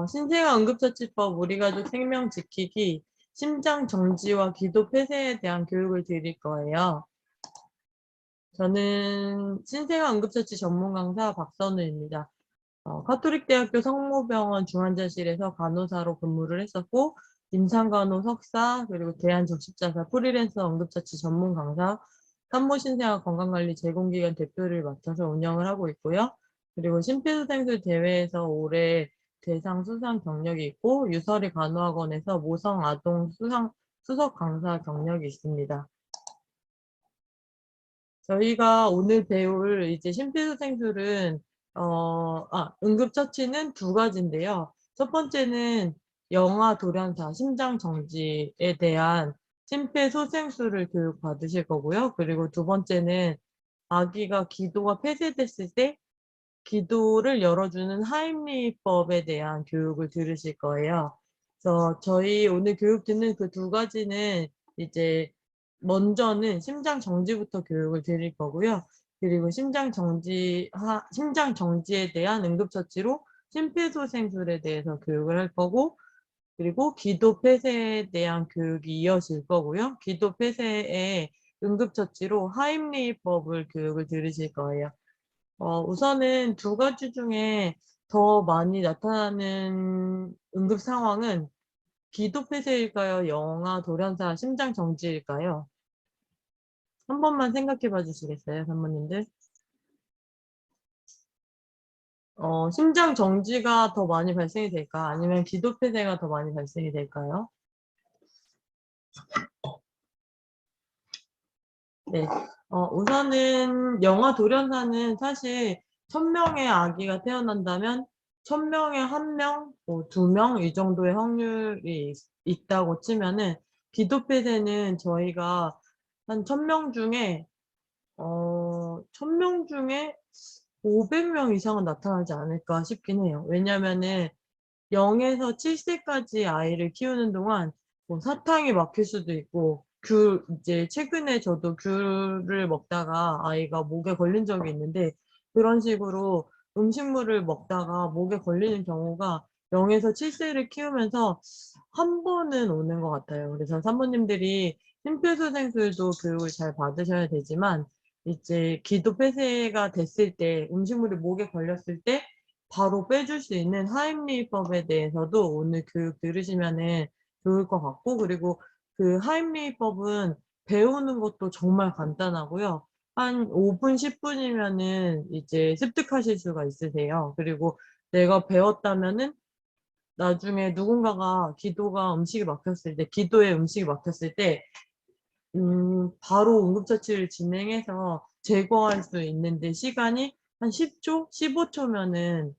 신생아 응급처치법 우리 가족 생명 지키기 심장 정지와 기도 폐쇄에 대한 교육을 드릴 거예요. 저는 신생아 응급처치 전문 강사 박선우입니다. 카톨릭대학교 성모병원 중환자실에서 간호사로 근무를 했었고, 임상간호 석사, 그리고 대한적십자사 프리랜서 응급처치 전문 강사, 산모신생아 건강관리 제공기관 대표를 맡아서 운영을 하고 있고요. 그리고 심폐소생술 대회에서 올해 대상 수상 경력이 있고, 유서리 간호학원에서 모성 아동 수석 강사 경력이 있습니다. 저희가 오늘 배울 이제 심폐소생술은 응급처치는 두 가지인데요. 첫 번째는 영아 돌연사 심장 정지에 대한 심폐소생술을 교육받으실 거고요. 그리고 두 번째는 아기가 기도가 폐쇄됐을 때 기도를 열어주는 하임리법에 대한 교육을 들으실 거예요. 그래서 저희 오늘 교육 듣는 그 두 가지는 이제 먼저는 심장 정지부터 교육을 드릴 거고요. 그리고 심장 정지에 대한 응급처치로 심폐소생술에 대해서 교육을 할 거고, 그리고 기도 폐쇄에 대한 교육이 이어질 거고요. 기도 폐쇄의 응급처치로 하임리법을 교육을 들으실 거예요. 우선은 두 가지 중에 더 많이 나타나는 응급 상황은 기도 폐쇄일까요? 영아 돌연사 심장 정지일까요? 한 번만 생각해 봐 주시겠어요, 산모님들? 심장 정지가 더 많이 발생이 될까? 아니면 기도 폐쇄가 더 많이 발생이 될까요? 네. 우선은 영아 돌연사는 사실 1000명의 아기가 태어난다면 1000명에 1명, 뭐 2명 이 정도의 확률이 있다고 치면은, 기도 폐쇄는 저희가 한 1000명 중에 1000명 중에 500명 이상은 나타나지 않을까 싶긴 해요. 왜냐면은 0에서 7세까지 아이를 키우는 동안 뭐 사탕이 막힐 수도 있고, 이제 최근에 저도 귤을 먹다가 아이가 목에 걸린 적이 있는데, 그런 식으로 음식물을 먹다가 목에 걸리는 경우가 0에서 7세를 키우면서 한 번은 오는 것 같아요. 그래서 산모님들이 심폐소생술도 교육을 잘 받으셔야 되지만, 이제 기도 폐쇄가 됐을 때, 음식물이 목에 걸렸을 때 바로 빼줄 수 있는 하임리법에 대해서도 오늘 교육 들으시면은 좋을 것 같고, 그리고 그 하임리법은 배우는 것도 정말 간단하고요. 한 5분, 10분이면은 이제 습득하실 수가 있으세요. 그리고 내가 배웠다면은 나중에 누군가가 기도에 음식이 막혔을 때, 바로 응급처치를 진행해서 제거할 수 있는데 시간이 한 10초, 15초면은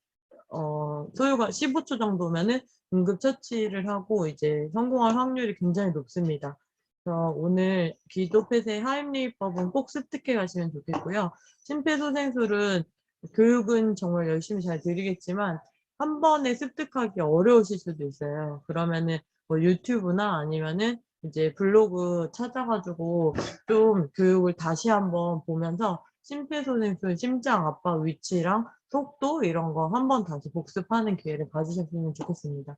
소요가 15초 정도면은 응급처치를 하고 이제 성공할 확률이 굉장히 높습니다. 그래서 오늘 기도 폐쇄 하임리법은 꼭 습득해 가시면 좋겠고요. 심폐소생술은 교육은 정말 열심히 잘 드리겠지만 한 번에 습득하기 어려우실 수도 있어요. 그러면은 뭐 유튜브나 아니면은 이제 블로그 찾아가지고 좀 교육을 다시 한번 보면서 심폐소생술 심장 압박 위치랑 속도 이런 거 한 번 다시 복습하는 기회를 가지셨으면 좋겠습니다.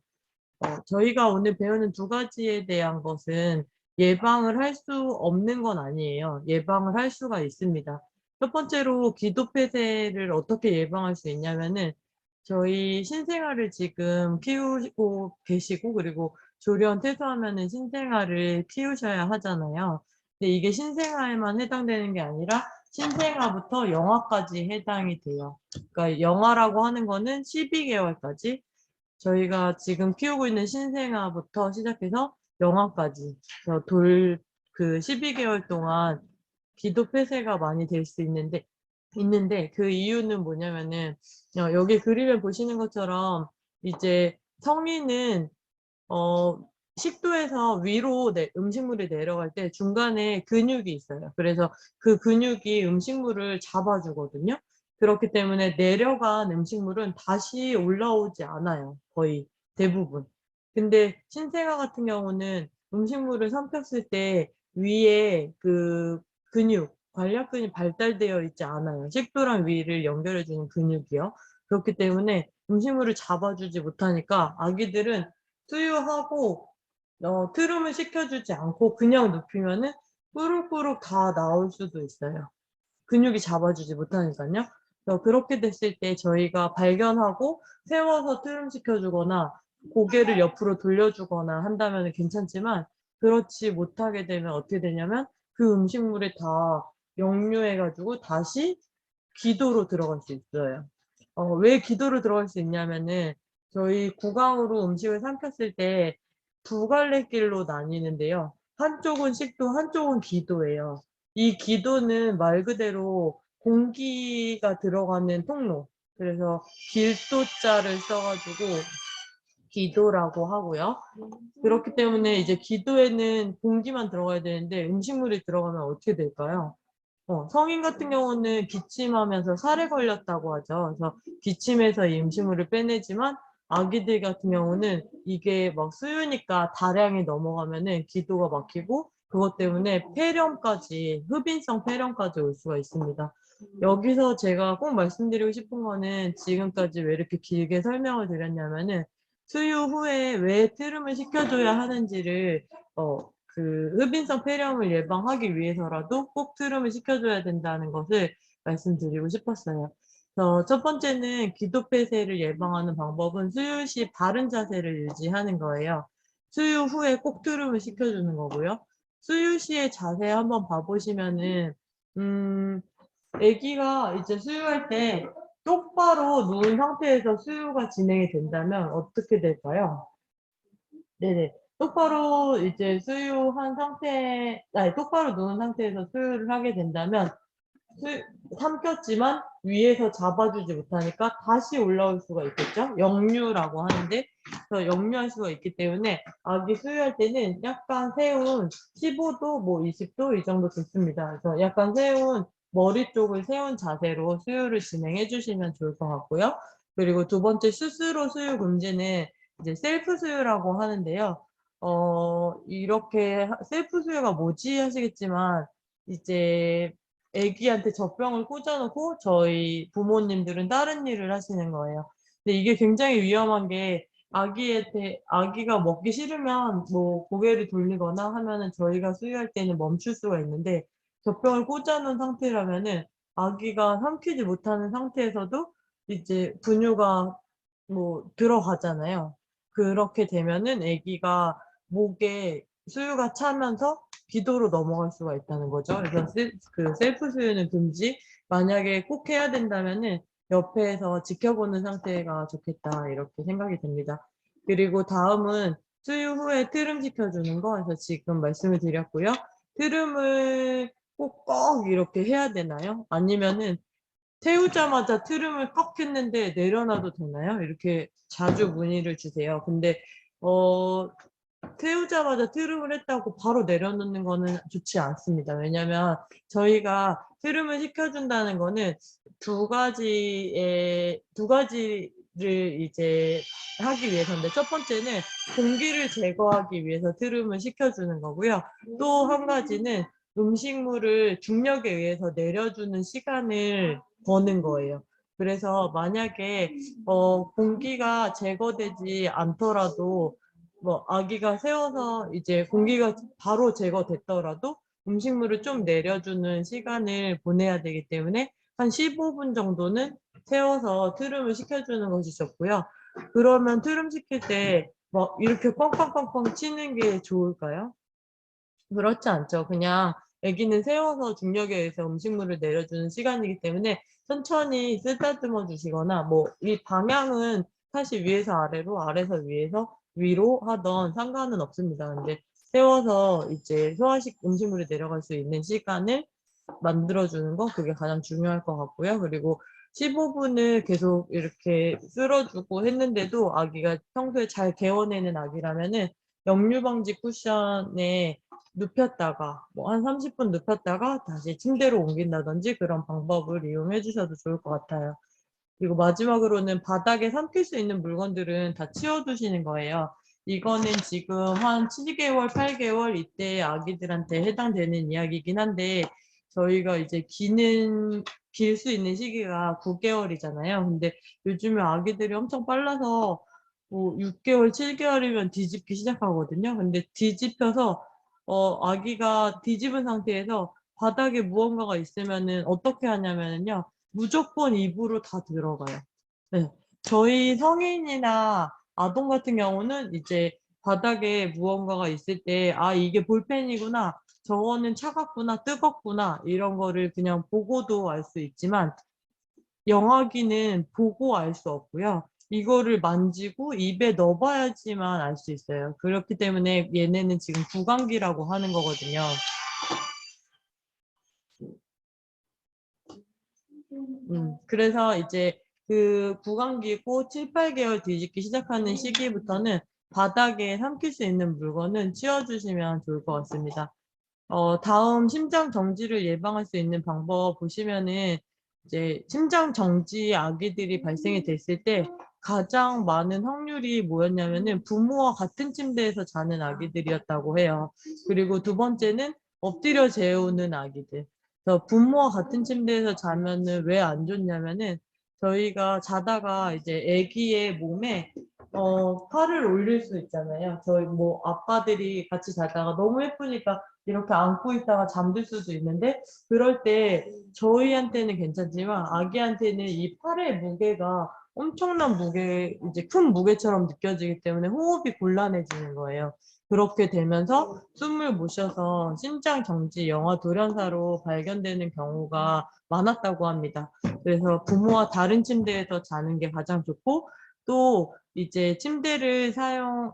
저희가 오늘 배우는 두 가지에 대한 것은 예방을 할 수 없는 건 아니에요. 예방을 할 수가 있습니다. 첫 번째로 기도 폐쇄를 어떻게 예방할 수 있냐면은, 저희 신생아를 지금 키우고 계시고, 그리고 조련 퇴소하면은 신생아를 키우셔야 하잖아요. 근데 이게 신생아에만 해당되는 게 아니라 신생아부터 영아까지 해당이 돼요. 그러니까 영아라고 하는 거는 12개월까지, 저희가 지금 키우고 있는 신생아부터 시작해서 영아까지 그 12개월 동안 기도 폐쇄가 많이 될 수 있는데 그 이유는 뭐냐면은, 여기 그림에 보시는 것처럼 이제 성인은 어 식도에서 위로 음식물이 내려갈 때 중간에 근육이 있어요. 그래서 그 근육이 음식물을 잡아주거든요. 그렇기 때문에 내려간 음식물은 다시 올라오지 않아요, 거의 대부분. 근데 신생아 같은 경우는 음식물을 삼켰을 때 위에 그 관략근이 발달되어 있지 않아요. 식도랑 위를 연결해 주는 근육이요. 그렇기 때문에 음식물을 잡아주지 못하니까 아기들은 수유하고 트름을 시켜주지 않고 그냥 눕히면은 꾸룩꾸룩 다 나올 수도 있어요. 근육이 잡아주지 못하니깐요. 그래서 그렇게 됐을 때 저희가 발견하고 세워서 트림시켜 주거나 고개를 옆으로 돌려주거나 한다면은 괜찮지만 그렇지 못하게 되면 어떻게 되냐면 그 음식물이 다 역류해 가지고 다시 기도로 들어갈 수 있어요. 왜 기도로 들어갈 수 있냐면은 저희 구강으로 음식을 삼켰을 때 두 갈래 길로 나뉘는데요. 한쪽은 식도, 한쪽은 기도예요. 이 기도는 말 그대로 공기가 들어가는 통로. 그래서 길도자를 써 가지고 기도라고 하고요. 그렇기 때문에 이제 기도에는 공기만 들어가야 되는데 음식물이 들어가면 어떻게 될까요? 성인 같은 경우는 기침하면서 살에 걸렸다고 하죠. 그래서 기침해서 이 음식물을 빼내지만 아기들 같은 경우는 이게 막 수유니까 다량이 넘어가면은 기도가 막히고 그것 때문에 폐렴까지, 흡인성 폐렴까지 올 수가 있습니다. 여기서 제가 꼭 말씀드리고 싶은 거는 지금까지 왜 이렇게 길게 설명을 드렸냐면은 수유 후에 왜 트름을 시켜줘야 하는지를 흡인성 폐렴을 예방하기 위해서라도 꼭 트름을 시켜줘야 된다는 것을 말씀드리고 싶었어요. 첫 번째는 기도폐쇄를 예방하는 방법은 수유 시 바른 자세를 유지하는 거예요. 수유 후에 꼭 트름을 시켜주는 거고요. 수유 시의 자세 한번 봐보시면은, 아기가 이제 수유할 때 똑바로 누운 상태에서 수유가 진행이 된다면 어떻게 될까요? 네네. 똑바로 이제 수유한 상태 아니 똑바로 누운 상태에서 수유를 하게 된다면 수 삼켰지만 위에서 잡아주지 못하니까 다시 올라올 수가 있겠죠. 역류라고 하는데 그래서 역류할 수가 있기 때문에 아기 수유할 때는 약간 세운 15도 뭐 20도 이 정도 좋습니다. 그래서 약간 세운 머리 쪽을 세운 자세로 수유를 진행해 주시면 좋을 것 같고요. 그리고 두 번째 스스로 수유 금지는 이제 셀프 수유라고 하는데요. 이렇게 셀프 수유가 뭐지 하시겠지만 이제 애기한테 젖병을 꽂아 놓고 저희 부모님들은 다른 일을 하시는 거예요. 근데 이게 굉장히 위험한 게 아기가 먹기 싫으면 뭐 고개를 돌리거나 하면은 저희가 수유할 때는 멈출 수가 있는데 젖병을 꽂아 놓은 상태라면은 아기가 삼키지 못하는 상태에서도 이제 분유가 뭐 들어가잖아요. 그렇게 되면은 아기가 목에 수유가 차면서 기도로 넘어갈 수가 있다는 거죠. 그래서 셀프 수유는 금지. 만약에 꼭 해야 된다면은 옆에서 지켜보는 상태가 좋겠다 이렇게 생각이 됩니다. 그리고 다음은 수유 후에 트름 시켜주는 거. 그래서 지금 말씀을 드렸고요. 트름을 꼭 이렇게 해야 되나요? 아니면은 태우자마자 트름을 꺽 했는데 내려놔도 되나요? 이렇게 자주 문의를 주세요. 근데 어 태우자마자 트름을 했다고 바로 내려놓는 거는 좋지 않습니다. 왜냐면 저희가 트름을 시켜준다는 거는 두 가지를 이제 하기 위해서인데 첫 번째는 공기를 제거하기 위해서 트름을 시켜주는 거고요. 또 한 가지는 음식물을 중력에 의해서 내려주는 시간을 버는 거예요. 그래서 만약에 공기가 제거되지 않더라도 뭐 아기가 세워서 이제 공기가 바로 제거됐더라도 음식물을 좀 내려주는 시간을 보내야 되기 때문에 한 15분 정도는 세워서 트름을 시켜주는 것이 좋고요. 그러면 트름 시킬 때 막 이렇게 꽝꽝꽝꽝 치는 게 좋을까요? 그렇지 않죠. 그냥 아기는 세워서 중력에 의해서 음식물을 내려주는 시간이기 때문에 천천히 쓰다듬어 주시거나 뭐 이 방향은 사실 위에서 아래로, 아래에서 위에서 위로 하던 상관은 없습니다. 근데 세워서 이제 소화식 음식물이 내려갈 수 있는 시간을 만들어 주는 거 그게 가장 중요할 것 같고요. 그리고 15분을 계속 이렇게 쓸어 주고 했는데도 아기가 평소에 잘 개워내는 아기라면은 역류 방지 쿠션에 눕혔다가 뭐 한 30분 눕혔다가 다시 침대로 옮긴다든지 그런 방법을 이용해 주셔도 좋을 것 같아요. 그리고 마지막으로는 바닥에 삼킬 수 있는 물건들은 다 치워 두시는 거예요. 이거는 지금 한 7개월, 8개월 이때의 아기들한테 해당되는 이야기이긴 한데 저희가 이제 길 수 있는 시기가 9개월이잖아요. 근데 요즘에 아기들이 엄청 빨라서 뭐 6개월, 7개월이면 뒤집기 시작하거든요. 근데 뒤집혀서 아기가 뒤집은 상태에서 바닥에 무언가가 있으면은 어떻게 하냐면은요. 무조건 입으로 다 들어가요. 네. 저희 성인이나 아동 같은 경우는 이제 바닥에 무언가가 있을 때 '아 이게 볼펜이구나. 저거는 차갑구나. 뜨겁구나.' 이런 거를 그냥 보고도 알 수 있지만 영아기는 보고 알 수 없고요. 이거를 만지고 입에 넣어 봐야지만 알 수 있어요. 그렇기 때문에 얘네는 지금 구강기라고 하는 거거든요. 그래서 이제 그 구강기고 7-8 개월 뒤집기 시작하는 시기부터는 바닥에 삼킬 수 있는 물건은 치워 주시면 좋을 것 같습니다. 다음 심장 정지를 예방할 수 있는 방법 보시면은 이제 심장 정지 아기들이 발생이 됐을 때 가장 많은 확률이 뭐였냐면은 부모와 같은 침대에서 자는 아기들이었다고 해요. 그리고 두 번째는 엎드려 재우는 아기들. 그래서 부모와 같은 침대에서 자면은 왜 안 좋냐면은 저희가 자다가 이제 아기의 몸에 팔을 올릴 수 있잖아요. 저희 뭐 아빠들이 같이 자다가 너무 예쁘니까 이렇게 안고 있다가 잠들 수도 있는데 그럴 때 저희한테는 괜찮지만 아기한테는 이 팔의 무게가 엄청난 무게 이제 큰 무게처럼 느껴지기 때문에 호흡이 곤란해지는 거예요. 그렇게 되면서 숨을 못 쉬어서 심장 정지, 영아 돌연사로 발견되는 경우가 많았다고 합니다. 그래서 부모와 다른 침대에서 자는 게 가장 좋고 또 이제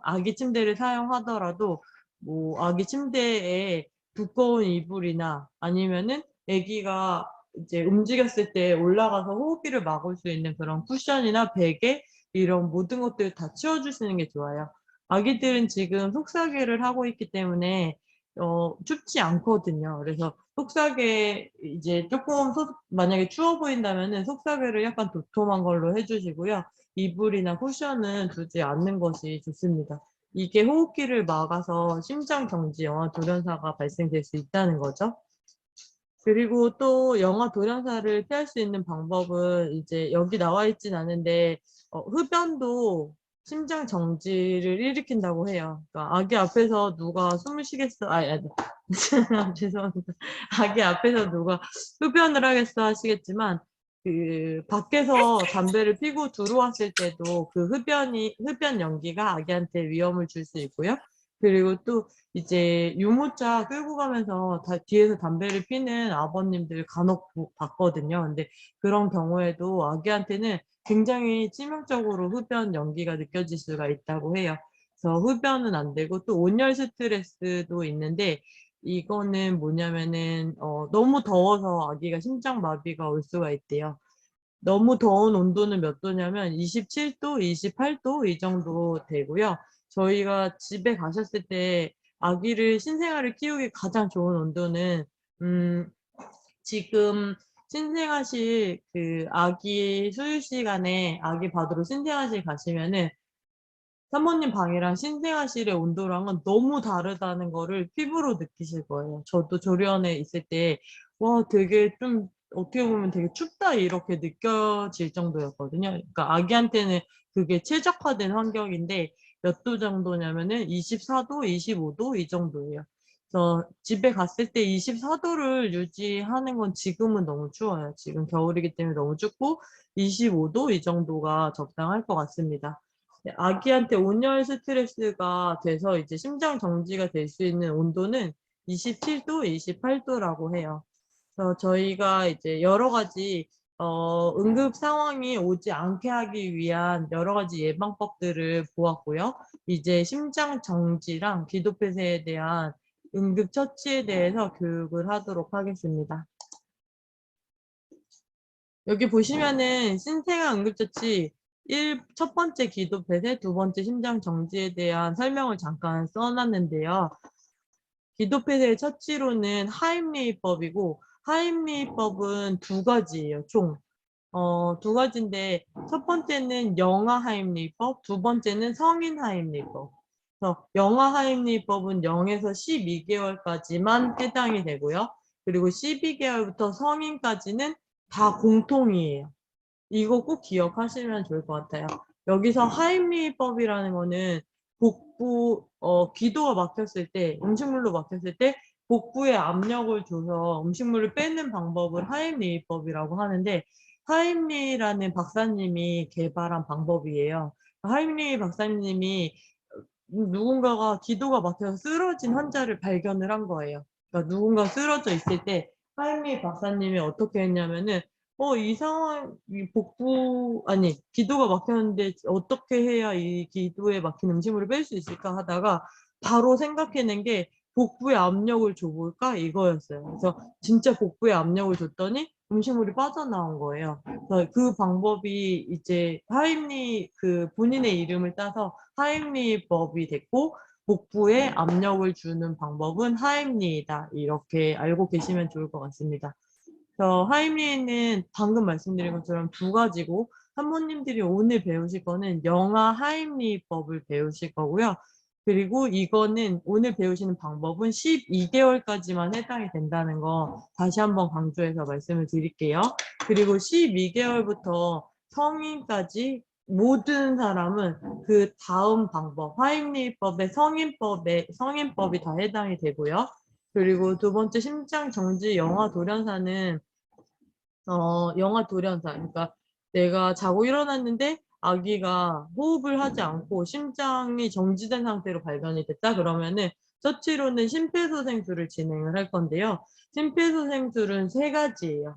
아기 침대를 사용하더라도 뭐 아기 침대에 두꺼운 이불이나 아니면은 아기가 이제 움직였을 때 올라가서 호흡기를 막을 수 있는 그런 쿠션이나 베개 이런 모든 것들을 다 치워 주시는 게 좋아요. 아기들은 지금 속삭이를 하고 있기 때문에 춥지 않거든요. 그래서 속삭이 이제 쪼끔 만약에 추워 보인다면은 속삭이를 약간 도톰한 걸로 해 주시고요. 이불이나 쿠션은 두지 않는 것이 좋습니다. 이게 호흡기를 막아서 심장 정지, 영아 돌연사가 발생될 수 있다는 거죠. 그리고 또 영아 돌연사를 피할 수 있는 방법은 이제 여기 나와 있진 않은데 흡연도 심장 정지를 일으킨다고 해요. 그러니까 아기 앞에서 누가 숨을 쉬겠어 아니 죄송합니다. 아기 앞에서 누가 흡연을 하겠어 하시겠지만 그 밖에서 담배를 피고 들어왔을 때도 그 흡연 연기가 아기한테 위험을 줄 수 있고요. 그리고 또 이제 유모차 끌고 가면서 뒤에서 담배를 피는 아버님들 간혹 봤거든요. 근데 그런 경우에도 아기한테는 굉장히 치명적으로 흡연 연기가 느껴질 수가 있다고 해요. 그래서 흡연은 안 되고 또 온열 스트레스도 있는데 이거는 뭐냐면은 너무 더워서 아기가 심장마비가 올 수가 있대요. 너무 더운 온도는 몇 도냐면 27도, 28도 이 정도 되고요. 저희가 집에 가셨을 때 아기를 신생아를 키우기 가장 좋은 온도는 음 지금 신생아실 그 아기 수유 시간에 아기 받으러 신생아실 가시면은 사모님 방이랑 신생아실의 온도랑은 너무 다르다는 거를 피부로 느끼실 거예요. 저도 조련에 있을 때 '와 되게 좀 어떻게 보면 되게 춥다.' 이렇게 느껴질 정도였거든요. 그러니까 아기한테는 그게 최적화된 환경인데 몇 도 정도냐면은 24 도, 25도 이 정도예요. 그래서 집에 갔을 때 24 도를 유지하는 건 지금은 너무 추워요. 지금 겨울이기 때문에 너무 춥고 25도 이 정도가 적당할 것 같습니다. 네, 아기한테 온열 스트레스가 돼서 이제 심장 정지가 될 수 있는 온도는 27 도, 28 도라고 해요. 그래서 저희가 이제 여러 가지 응급 상황이 오지 않게 하기 위한 여러 가지 예방법들을 보았고요. 이제 심장 정지랑 기도 폐쇄에 대한 응급 처치에 대해서 교육을 하도록 하겠습니다. 여기 보시면은 신생아 응급처치 첫 번째 기도 폐쇄, 두 번째 심장 정지에 대한 설명을 잠깐 써 놨는데요. 기도 폐쇄의 처치로는 하임리히법이고 하임리히법은 두 가지예요, 총. 두 가지인데 첫 번째는 영아 하임리히법, 두 번째는 성인 하임리히법. 그래서 영아 하임리히법은 0에서 12개월까지만 해당이 되고요. 그리고 12개월부터 성인까지는 다 공통이에요. 이거 꼭 기억하시면 좋을 것 같아요. 여기서 하임리히법이라는 거는 기도가 막혔을 때, 음식물로 막혔을 때 복부에 압력을 줘서 음식물을 빼는 방법을 하임리히법이라고 하는데, 하임리라는 박사님이 개발한 방법이에요. 하임리 박사님이 누군가가 기도가 막혀서 쓰러진 환자를 발견을 한 거예요. 그러니까 누군가 쓰러져 있을 때 하임리 박사님이 어떻게 했냐면은 이 상황, 기도가 막혔는데 어떻게 해야 이 기도에 막힌 음식물을 뺄 수 있을까 하다가 바로 생각해낸 게 복부에 압력을 줘볼까 이거였어요. 그래서 진짜 복부에 압력을 줬더니 음식물이 빠져나온 거예요. 그래서 그 방법이 이제 본인의 이름을 따서 하임리법이 됐고, 복부에 압력을 주는 방법은 하임리이다. 이렇게 알고 계시면 좋을 것 같습니다. 하임리에는 방금 말씀드린 것처럼 두 가지고, 산모님들이 오늘 배우실 거는 영아 하임리법을 배우실 거고요. 그리고 이거는 오늘 배우시는 방법은 12개월까지만 해당이 된다는 거 다시 한번 강조해서 말씀을 드릴게요. 그리고 12개월부터 성인까지 모든 사람은 그 다음 방법, 하임리법의 성인법이 다 해당이 되고요. 그리고 두 번째 심장 정지 영아 돌연사는 영아 돌연사. 그러니까 내가 자고 일어났는데 아기가 호흡을 하지 않고 심장이 정지된 상태로 발견이 됐다 그러면은 처치로는 심폐소생술을 진행을 할 건데요. 심폐소생술은 세 가지예요.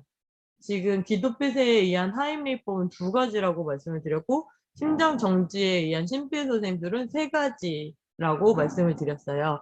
지금 기도폐쇄에 의한 하임리법은 두 가지라고 말씀을 드렸고, 심장 정지에 의한 심폐소생술은 세 가지라고 말씀을 드렸어요.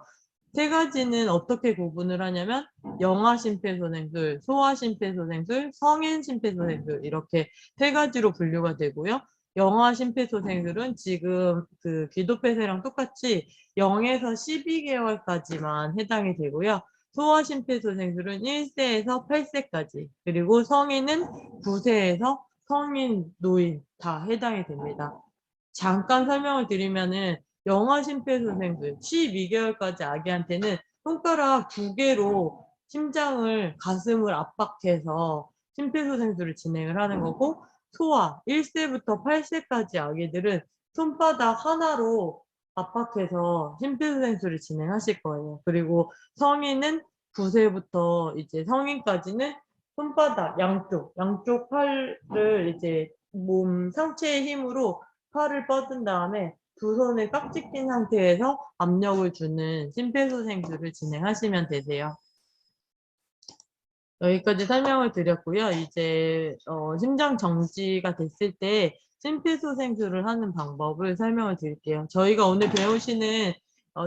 세 가지는 어떻게 구분을 하냐면 영아 심폐소생술, 소아 심폐소생술, 성인 심폐소생술 이렇게 세 가지로 분류가 되고요. 영아 심폐소생술은 지금 그 기도폐쇄랑 똑같이 0에서 12개월까지만 해당이 되고요. 소아 심폐소생술은 1세에서 8세까지, 그리고 성인은 9세에서 성인, 노인 다 해당이 됩니다. 잠깐 설명을 드리면은 영아 심폐소생술 12개월까지 아기한테는 손가락 2개로 가슴을 압박해서 심폐소생술을 진행을 하는 거고, 소아 1세부터 8세까지 아기들은 손바닥 하나로 압박해서 심폐소생술을 진행하실 거예요. 그리고 성인은 9세부터 이제 성인까지는 손바닥 양쪽 팔을 이제 상체의 힘으로 팔을 뻗은 다음에 두 손을 깍지 낀 상태에서 압력을 주는 심폐소생술을 진행하시면 되세요. 여기까지 설명을 드렸고요. 이제 심장 정지가 됐을 때 심폐소생술을 하는 방법을 설명을 드릴게요. 저희가 오늘 배우시는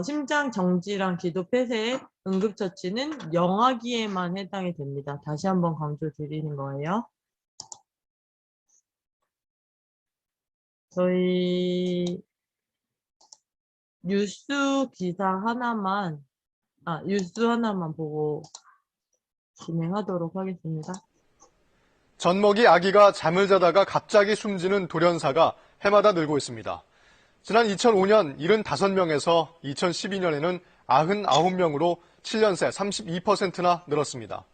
심장 정지랑 기도 폐쇄 응급처치는 영아기에만 해당이 됩니다. 다시 한번 강조 드리는 거예요. 저희 뉴스 하나만 보고 진행하도록 하겠습니다. 젖먹이 아기가 잠을 자다가 갑자기 숨지는 돌연사가 해마다 늘고 있습니다. 지난 2005년 75명에서 2012년에는 99명으로 7년 새 32%나 늘었습니다.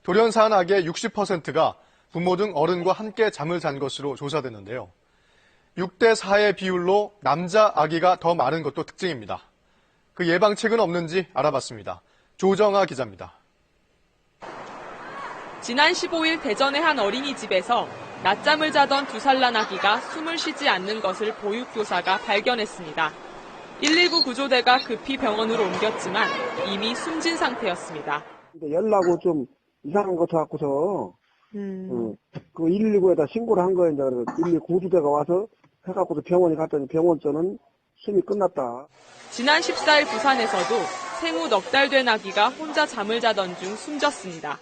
돌연사한 아기의 60%가 부모 등 어른과 함께 잠을 잔 것으로 조사됐는데요. 6대 4의 비율로 남자 아기가 더 많은 것도 특징입니다. 그 예방책은 없는지 알아봤습니다. 조정아 기자입니다. 지난 15일 대전의 한 어린이집에서 낮잠을 자던 2살 난 아기가 숨을 쉬지 않는 것을 보육교사가 발견했습니다. 119 구조대가 급히 병원으로 옮겼지만 이미 숨진 상태였습니다. 연락이 좀 이상한 것 같고서 그 119에다 신고를 한 거예요. 그래서 119 구조대가 와서 해갖고서 병원에 갔더니 병원서는 숨이 끝났다. 지난 14일 부산에서도 생후 넉 달 된 아기가 혼자 잠을 자던 중 숨졌습니다.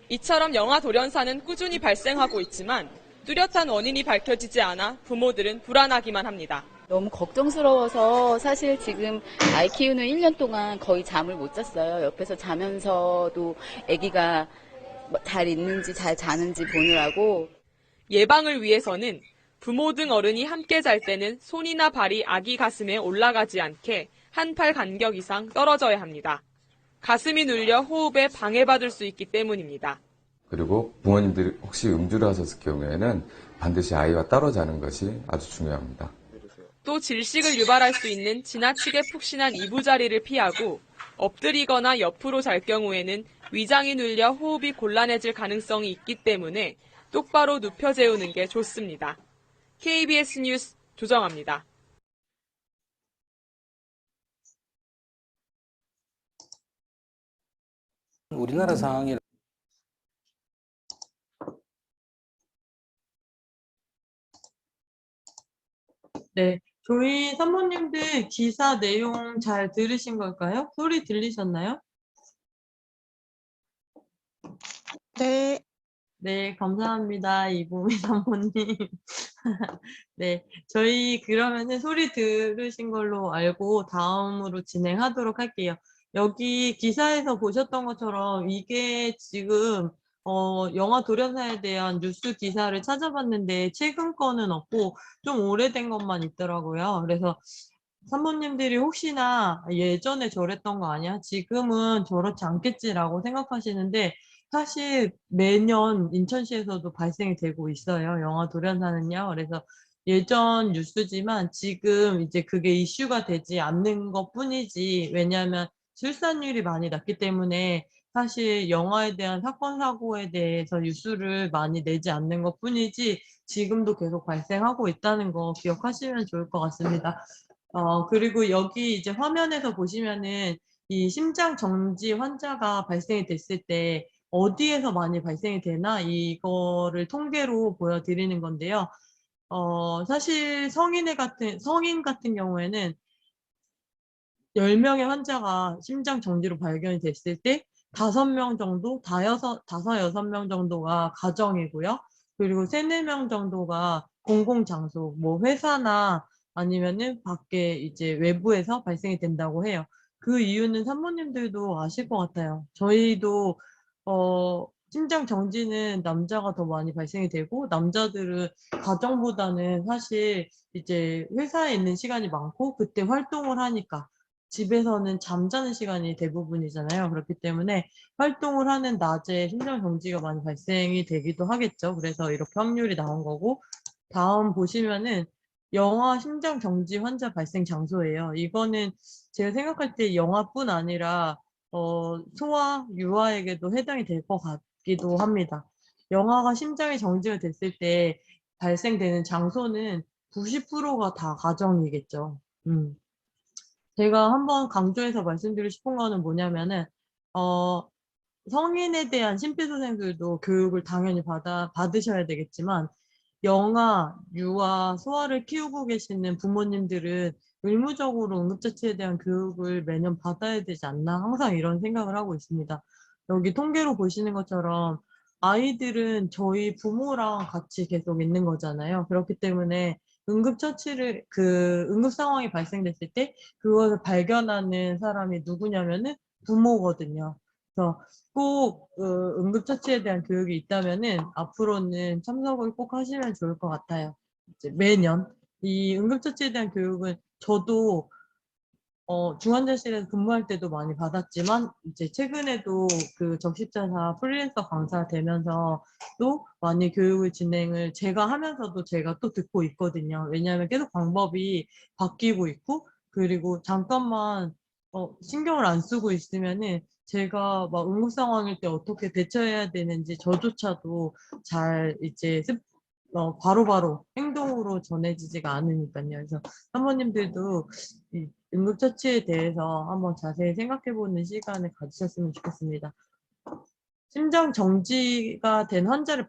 이처럼 영아 돌연사는 꾸준히 발생하고 있지만 뚜렷한 원인이 밝혀지지 않아 부모들은 불안하기만 합니다. 너무 걱정스러워서 사실 지금 아이 키우는 1년 동안 거의 잠을 못 잤어요. 옆에서 자면서도 아기가 잘 있는지 잘 자는지 보느라고. 예방을 위해서는 부모 등 어른이 함께 잘 때는 손이나 발이 아기 가슴에 올라가지 않게 한 팔 간격 이상 떨어져야 합니다. 가슴이 눌려 호흡에 방해받을 수 있기 때문입니다. 그리고 부모님들이 혹시 음주를 하셨을 경우에는 반드시 아이와 따로 자는 것이 아주 중요합니다. 또 질식을 유발할 수 있는 지나치게 푹신한 이부자리를 피하고 엎드리거나 옆으로 잘 경우에는 위장이 눌려 호흡이 곤란해질 가능성이 있기 때문에 똑바로 눕혀 재우는 게 좋습니다. KBS 뉴스 조정아입니다. 우리나라 상황이 네, 저희 사모님들 기사 내용 잘 들으신 걸까요? 소리 들리셨나요? 네, 네, 감사합니다. 이보미 사모님. 네, 저희 그러면은 소리 들으신 걸로 알고 다음으로 진행하도록 할게요. 여기 기사에서 보셨던 것처럼 이게 지금 영화 돌연사에 대한 뉴스 기사를 찾아봤는데 최근 거는 없고 좀 오래된 것만 있더라고요. 그래서 사모님들이 혹시나 예전에 저랬던 거 아니야? 지금은 저렇지 않겠지라고 생각하시는데 사실 매년 인천시에서도 발생이 되고 있어요. 영화 돌연사는요. 그래서 예전 뉴스지만 지금 이제 그게 이슈가 되지 않는 것뿐이지 왜냐하면 출산율이 많이 낮기 때문에 사실 영화에 대한 사건 사고에 대해서 뉴스를 많이 내지 않는 것뿐이지 지금도 계속 발생하고 있다는 거 기억하시면 좋을 것 같습니다. 그리고 여기 이제 화면에서 보시면은 이 심장 정지 환자가 발생이 됐을 때 어디에서 많이 발생이 되나 이거를 통계로 보여드리는 건데요. 사실 성인 같은 경우에는 10명의 환자가 심장 정지로 발견이 됐을 때 5명 정도, 다섯, 여섯 명 정도가 가정이고요. 그리고 3, 4명 정도가 공공장소, 뭐 회사나 아니면은 밖에 이제 외부에서 발생이 된다고 해요. 그 이유는 산모님들도 아실 것 같아요. 저희도, 심장 정지는 남자가 더 많이 발생이 되고, 남자들은 가정보다는 사실 이제 회사에 있는 시간이 많고, 그때 활동을 하니까, 집에서는 잠자는 시간이 대부분이잖아요. 그렇기 때문에 활동을 하는 낮에 심장 정지가 많이 발생이 되기도 하겠죠. 그래서 이렇게 확률이 나온 거고 다음 보시면은 영아 심장 정지 환자 발생 장소예요. 이거는 제가 생각할 때 영아뿐 아니라 소아, 유아에게도 해당이 될 것 같기도 합니다. 영아가 심장이 정지가 됐을 때 발생되는 장소는 90%가 다 가정이겠죠. 제가 한번 강조해서 말씀드리고 싶은 거는 뭐냐면은, 어, 성인에 대한 심폐소생술도 교육을 당연히 받으셔야 되겠지만, 영아, 유아, 소아를 키우고 계시는 부모님들은 의무적으로 응급처치에 대한 교육을 매년 받아야 되지 않나 항상 이런 생각을 하고 있습니다. 여기 통계로 보시는 것처럼 아이들은 저희 부모랑 같이 계속 있는 거잖아요. 그렇기 때문에 응급 상황이 발생됐을 때 그것을 발견하는 사람이 누구냐면은 부모거든요. 그래서 꼭 응급처치에 대한 교육이 있다면은 앞으로는 참석을 꼭 하시면 좋을 것 같아요. 이제 매년 이 응급처치에 대한 교육은 저도 중환자실에서 근무할 때도 많이 받았지만 이제 최근에도 그 적십자사 프리랜서 강사 되면서 또 많이 교육을 진행을 제가 하면서도 제가 또 듣고 있거든요. 왜냐하면 계속 방법이 바뀌고 있고 그리고 잠깐만 신경을 안 쓰고 있으면은 제가 막 응급 상황일 때 어떻게 대처해야 되는지 저조차도 잘 이제 바로바로 행동으로 전해지지가 않으니까요. 그래서 사모님들도 이 응급처치에 대해서 한번 자세히 생각해보는 시간을 가지셨으면 좋겠습니다. 심장 정지가 된 환자를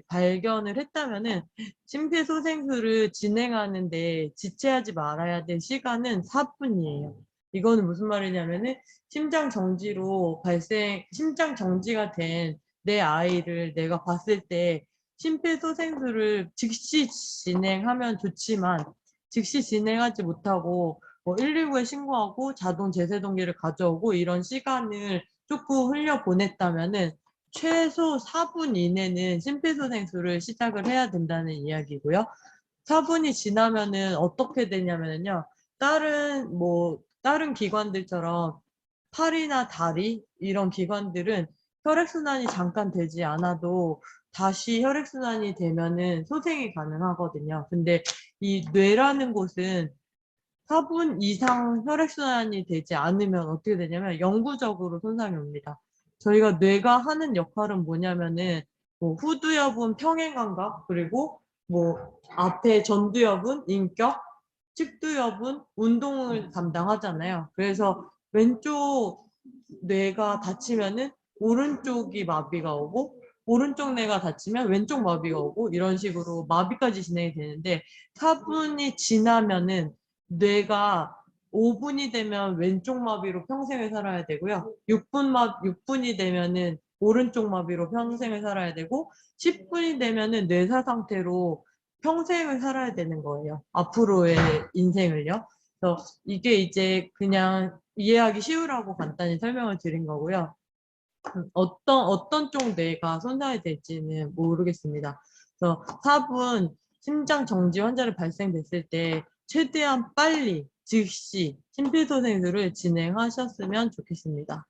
발견을 했다면은 심폐소생술을 진행하는데 지체하지 말아야 될 시간은 4분이에요. 이거는 무슨 말이냐면은 심장 정지가 된 내 아이를 내가 봤을 때 심폐소생술을 즉시 진행하면 좋지만 즉시 진행하지 못하고 119에 신고하고 자동 제세동기를 가져오고 이런 시간을 조금 흘려보냈다면은 최소 4분 이내는 심폐소생술을 시작을 해야 된다는 이야기고요. 4분이 지나면은 어떻게 되냐면요. 다른 기관들처럼 팔이나 다리 이런 기관들은 혈액순환이 잠깐 되지 않아도 다시 혈액순환이 되면은 소생이 가능하거든요. 근데 이 뇌라는 곳은 4분 이상 혈액순환이 되지 않으면 어떻게 되냐면 영구적으로 손상이 옵니다. 저희가 뇌가 하는 역할은 뭐냐면은 뭐 후두엽은 평행감각, 그리고 뭐 앞에 전두엽은 인격, 측두엽은 운동을 담당하잖아요. 그래서 왼쪽 뇌가 다치면은 오른쪽이 마비가 오고, 오른쪽 뇌가 다치면 왼쪽 마비가 오고, 이런 식으로 마비까지 진행이 되는데 4분이 지나면은 뇌가 5분이 되면 왼쪽 마비로 평생을 살아야 되고요. 6분이 되면은 오른쪽 마비로 평생을 살아야 되고, 10분이 되면은 뇌사 상태로 평생을 살아야 되는 거예요. 앞으로의 인생을요. 그래서 이게 이제 그냥 이해하기 쉬우라고 간단히 설명을 드린 거고요. 어떤 쪽 뇌가 손상이 될지는 모르겠습니다. 그래서 4분 심장 정지 환자를 발생됐을 때 최대한 빨리 즉시 심폐소생술을 진행하셨으면 좋겠습니다.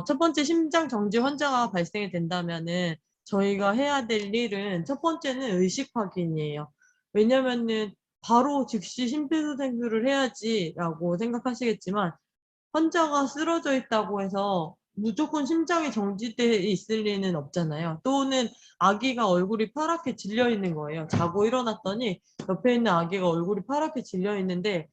첫 번째 심장 정지 환자가 발생이 된다면은 저희가 해야 될 일은 첫 번째는 의식 확인이에요. 왜냐면은 바로 즉시 심폐소생술을 해야지라고 생각하시겠지만 환자가 쓰러져 있다고 해서 무조건 심장이 정지돼 있을 리는 없잖아요. 또는 아기가 얼굴이 파랗게 질려 있는 거예요. 자고 일어났더니 옆에 있는 아기가 얼굴이 파랗게 질려 있는데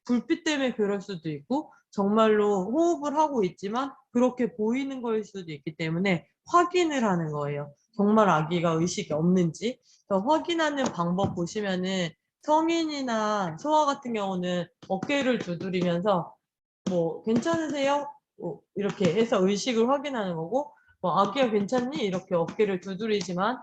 불빛 때문에 그럴 수도 있고 정말로 호흡을 하고 있지만 그렇게 보이는 거일 수도 있기 때문에 확인을 하는 거예요. 정말 아기가 의식이 없는지. 그래서 확인하는 방법 보시면은 성인이나 소아 같은 경우는 어깨를 두드리면서 뭐 괜찮으세요? 이렇게 해서 의식을 확인하는 거고, 뭐 아기야 괜찮니? 이렇게 어깨를 두드리지만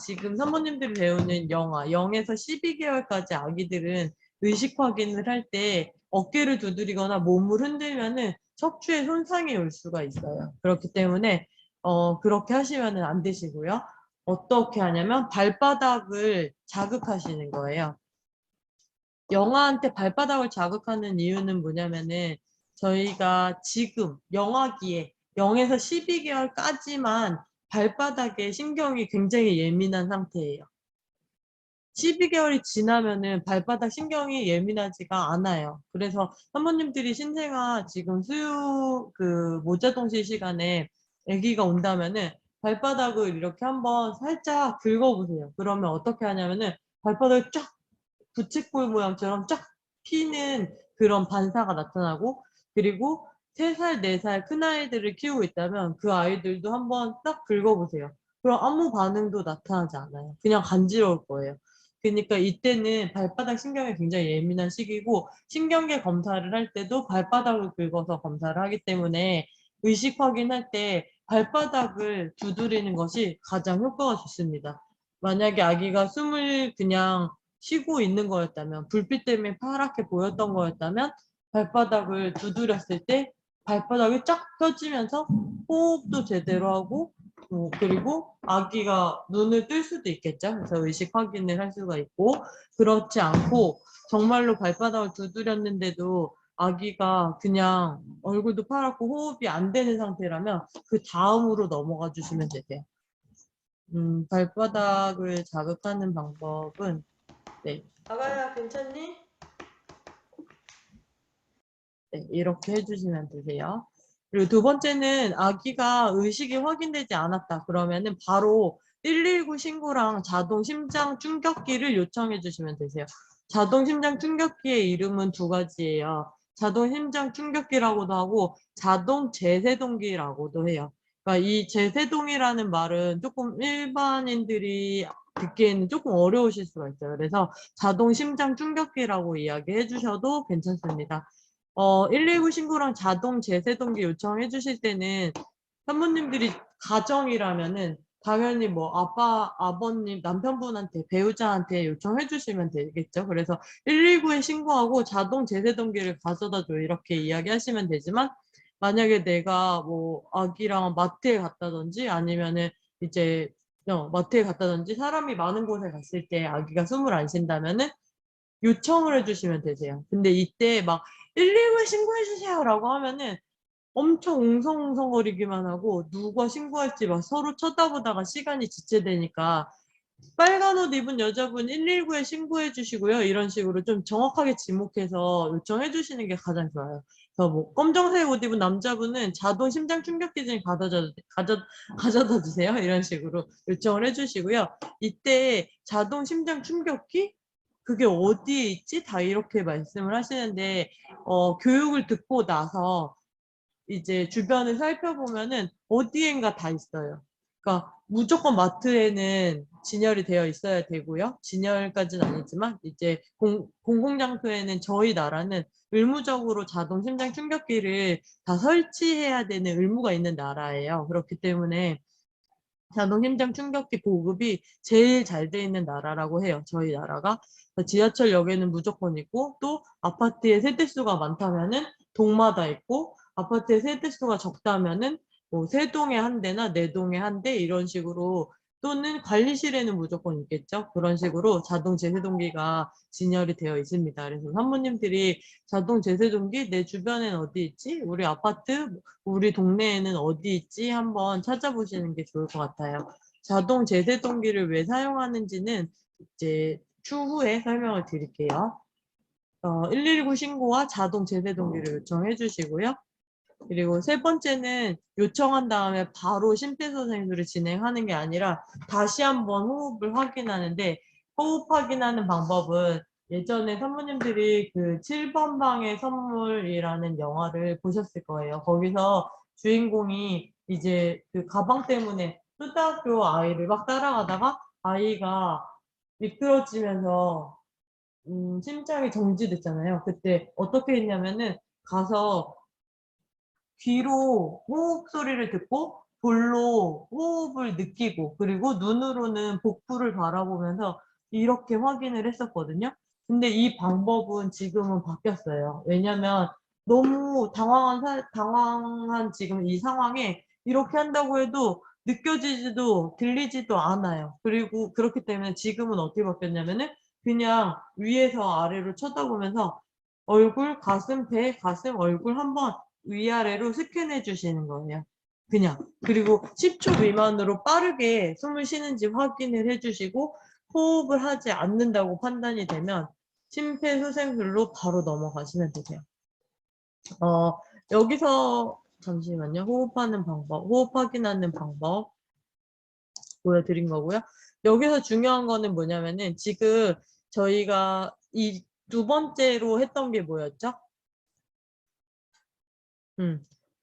지금 사모님들이 배우는 영아 0에서 12개월까지 아기들은 의식 확인을 할 때 어깨를 두드리거나 몸을 흔들면은 척추에 손상이 올 수가 있어요. 그렇기 때문에 그렇게 하시면은 안 되시고요. 어떻게 하냐면 발바닥을 자극하시는 거예요. 영아한테 발바닥을 자극하는 이유는 뭐냐면은 저희가 지금 영아기에 0에서 12개월까지만 발바닥에 신경이 굉장히 예민한 상태예요. 12개월이 지나면은 발바닥 신경이 예민하지가 않아요. 그래서 사모님들이 신생아 지금 모자동실 시간에 아기가 온다면은 발바닥을 이렇게 한번 살짝 긁어보세요. 그러면 어떻게 하냐면은 발바닥을 쫙 부채꼴 모양처럼 쫙 피는 그런 반사가 나타나고, 그리고 3살, 4살 큰아이들을 키우고 있다면 그 아이들도 한번 딱 긁어보세요. 그럼 아무 반응도 나타나지 않아요. 그냥 간지러울 거예요. 그러니까 이때는 발바닥 신경이 굉장히 예민한 시기고 신경계 검사를 할 때도 발바닥을 긁어서 검사를 하기 때문에 의식 확인할 때 발바닥을 두드리는 것이 가장 효과가 좋습니다. 만약에 아기가 숨을 그냥 쉬고 있는 거였다면, 불빛 때문에 파랗게 보였던 거였다면 발바닥을 두드렸을 때 발바닥이 쫙 펴지면서 호흡도 제대로 하고 그리고 아기가 눈을 뜰 수도 있겠죠. 그래서 의식 확인을 할 수가 있고, 그렇지 않고 정말로 발바닥을 두드렸는데도 아기가 그냥 얼굴도 파랗고 호흡이 안 되는 상태라면 그 다음으로 넘어가 주시면 되세요. 발바닥을 자극하는 방법은 네. 아가야 괜찮니? 네, 이렇게 해주시면 되세요. 그리고 두 번째는 아기가 의식이 확인되지 않았다. 그러면은 바로 119 신고랑 자동 심장 충격기를 요청해 주시면 되세요. 자동 심장 충격기의 이름은 두 가지예요. 자동 심장 충격기라고도 하고 자동 제세동기라고도 해요. 그러니까 이 제세동이라는 말은 조금 일반인들이 듣기에는 조금 어려우실 수가 있어요. 그래서 자동 심장 충격기라고 이야기해 주셔도 괜찮습니다. 119 신고랑 자동 제세동기 요청해 주실 때는 사모님들이 가정이라면은 당연히 뭐 아버님, 남편분한테, 배우자한테 요청해 주시면 되겠죠. 그래서 119에 신고하고 자동 제세동기를 가져다 줘 이렇게 이야기하시면 되지만, 만약에 내가 뭐 아기랑 마트에 갔다든지 아니면은 이제 마트에 갔다든지 사람이 많은 곳에 갔을 때 아기가 숨을 안 쉰다면은 요청을 해주시면 되세요. 근데 이때 막 119에 신고해주세요라고 하면은 엄청 웅성웅성거리기만 하고 누가 신고할지 막 서로 쳐다보다가 시간이 지체되니까 빨간 옷 입은 여자분 119에 신고해 주시고요. 이런 식으로 좀 정확하게 지목해서 요청해 주시는 게 가장 좋아요. 그래서 뭐 검정색 옷 입은 남자분은 자동 심장 충격기증 가져다 주세요. 이런 식으로 요청을 해 주시고요. 이때 자동 심장 충격기? 그게 어디에 있지? 다 이렇게 말씀을 하시는데 교육을 듣고 나서 이제 주변을 살펴보면은 어디엔가 다 있어요. 그러니까 무조건 마트에는 진열이 되어 있어야 되고요. 진열까지는 아니지만 이제 공공장소에는 저희 나라는 의무적으로 자동 심장 충격기를 다 설치해야 되는 의무가 있는 나라예요. 그렇기 때문에 자동 심장 충격기 보급이 제일 잘 돼 있는 나라라고 해요. 저희 나라가. 지하철역에는 무조건 있고 또 아파트에 세대수가 많다면은 동마다 있고 아파트의 세대수가 적다면은 뭐 3동에 한 대나 4동에 한 대 이런 식으로 또는 관리실에는 무조건 있겠죠. 그런 식으로 자동 제세동기가 진열이 되어 있습니다. 그래서 산모님들이 자동 제세동기 내 주변엔 어디 있지? 우리 아파트, 우리 동네에는 어디 있지? 한번 찾아보시는 게 좋을 것 같아요. 자동 제세동기를 왜 사용하는지는 이제 추후에 설명을 드릴게요. 119 신고와 자동 제세동기를 요청해 주시고요. 그리고 세 번째는 요청한 다음에 바로 심폐소생술을 진행하는 게 아니라 다시 한번 호흡을 확인하는데 호흡 확인하는 방법은 예전에 산모님들이 그 7번 방의 선물이라는 영화를 보셨을 거예요. 거기서 주인공이 이제 그 가방 때문에 초등학교 아이를 막 따라가다가 아이가 미끄러지면서 심장이 정지됐잖아요. 그때 어떻게 했냐면은 가서 귀로 호흡 소리를 듣고 볼로 호흡을 느끼고 그리고 눈으로는 복부를 바라보면서 이렇게 확인을 했었거든요. 근데 이 방법은 지금은 바뀌었어요. 왜냐면 너무 당황한 지금 이 상황에 이렇게 한다고 해도 느껴지지도 들리지도 않아요. 그리고 그렇기 때문에 지금은 어떻게 바뀌었냐면은 그냥 위에서 아래로 쳐다보면서 얼굴, 가슴, 배, 가슴, 얼굴 한번 위아래로 스캔해 주시는 거예요. 그냥. 그리고 10초 미만으로 빠르게 숨을 쉬는지 확인을 해주시고 호흡을 하지 않는다고 판단이 되면 심폐소생술로 바로 넘어가시면 되세요. 여기서 잠시만요. 호흡하는 방법, 호흡 확인하는 방법 보여드린 거고요. 여기서 중요한 거는 뭐냐면은 지금 저희가 이 두 번째로 했던 게 뭐였죠?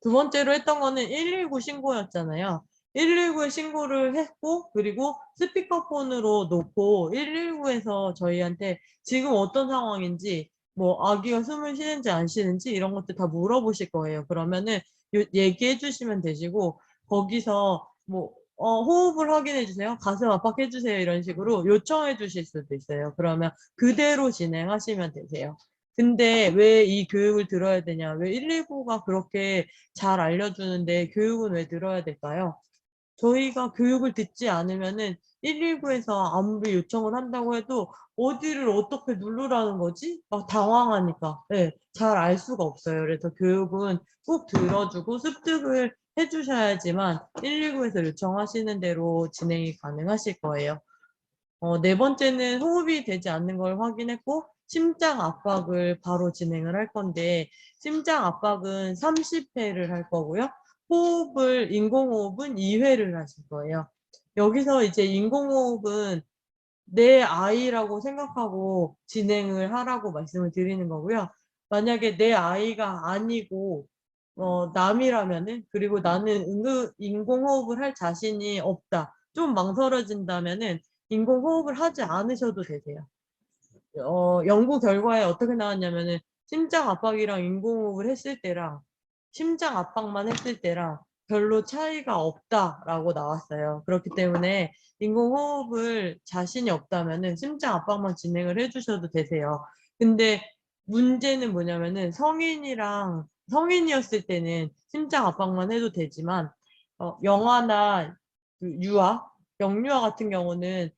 두 번째로 했던 거는 119 신고였잖아요. 119에 신고를 했고 그리고 스피커폰으로 놓고 119에서 저희한테 지금 어떤 상황인지 뭐 아기가 숨을 쉬는지 안 쉬는지 이런 것들 다 물어보실 거예요. 그러면은 얘기해 주시면 되시고 거기서 뭐 호흡을 확인해 주세요. 가슴 압박해 주세요. 이런 식으로 요청해 주실 수도 있어요. 그러면 그대로 진행하시면 되세요. 근데 왜 이 교육을 들어야 되냐? 왜 119가 그렇게 잘 알려주는데 교육은 왜 들어야 될까요? 저희가 교육을 듣지 않으면은 119에서 아무리 요청을 한다고 해도 어디를 어떻게 누르라는 거지? 막 당황하니까. 네, 잘 알 수가 없어요. 그래서 교육은 꼭 들어주고 습득을 해주셔야지만 119에서 요청하시는 대로 진행이 가능하실 거예요. 네 번째는 호흡이 되지 않는 걸 확인했고 심장 압박을 바로 진행을 할 건데 심장 압박은 30회를 할 거고요. 인공호흡은 2회를 하실 거예요. 여기서 이제 인공호흡은 내 아이라고 생각하고 진행을 하라고 말씀을 드리는 거고요. 만약에 내 아이가 아니고 남이라면은 그리고 나는 인공호흡을 할 자신이 없다. 좀 망설여진다면은 인공호흡을 하지 않으셔도 되세요. 연구 결과에 어떻게 나왔냐면은 심장 압박이랑 인공호흡을 했을 때랑 심장 압박만 했을 때랑 별로 차이가 없다라고 나왔어요. 그렇기 때문에 인공호흡을 자신이 없다면은 심장 압박만 진행을 해주셔도 되세요. 근데 문제는 뭐냐면은 성인이었을 때는 심장 압박만 해도 되지만 영아나 유아, 영유아 같은 경우는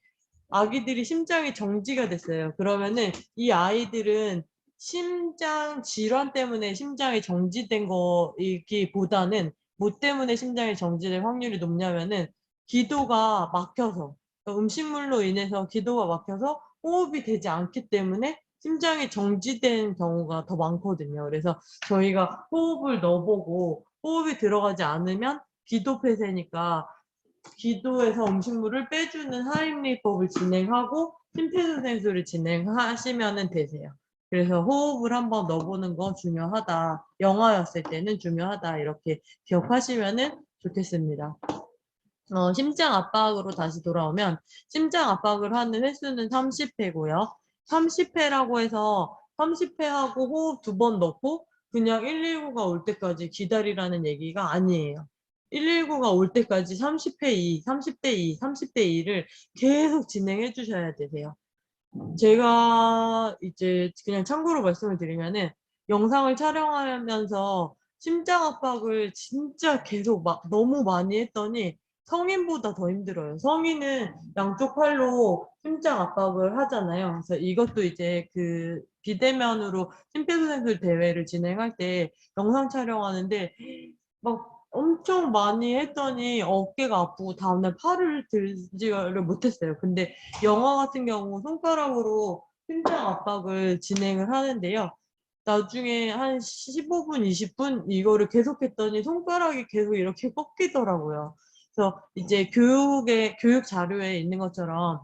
아기들이 심장이 정지가 됐어요. 그러면은 이 아이들은 심장 질환 때문에 심장이 정지된 거이기보다는 뭐 때문에 심장이 정지될 확률이 높냐면은 기도가 막혀서, 그러니까 음식물로 인해서 기도가 막혀서 호흡이 되지 않기 때문에 심장이 정지된 경우가 더 많거든요. 그래서 저희가 호흡을 넣어보고 호흡이 들어가지 않으면 기도 폐쇄니까 기도에서 음식물을 빼주는 하임리법을 진행하고 심폐소생술을 진행하시면 되세요. 그래서 호흡을 한번 넣어보는 거 중요하다. 영아였을 때는 중요하다. 이렇게 기억하시면 좋겠습니다. 심장 압박으로 다시 돌아오면 심장 압박을 하는 횟수는 30회고요. 30회라고 해서 30회하고 호흡 2번 넣고 그냥 119가 올 때까지 기다리라는 얘기가 아니에요. 119가 올 때까지 30회 2, 30대 2, 30대 2를 계속 진행해 주셔야 되세요. 제가 이제 그냥 참고로 말씀을 드리면은 영상을 촬영하면서 심장 압박을 진짜 계속 막 너무 많이 했더니 성인보다 더 힘들어요. 성인은 양쪽 팔로 심장 압박을 하잖아요. 그래서 이것도 이제 그 비대면으로 심폐소생술 대회를 진행할 때 영상 촬영하는데 막 엄청 많이 했더니 어깨가 아프고 다음날 팔을 들지를 못했어요. 근데 영화 같은 경우 손가락으로 심장 압박을 진행을 하는데요. 나중에 한 15분, 20분 이거를 계속했더니 손가락이 계속 이렇게 꺾이더라고요. 그래서 이제 교육 자료에 있는 것처럼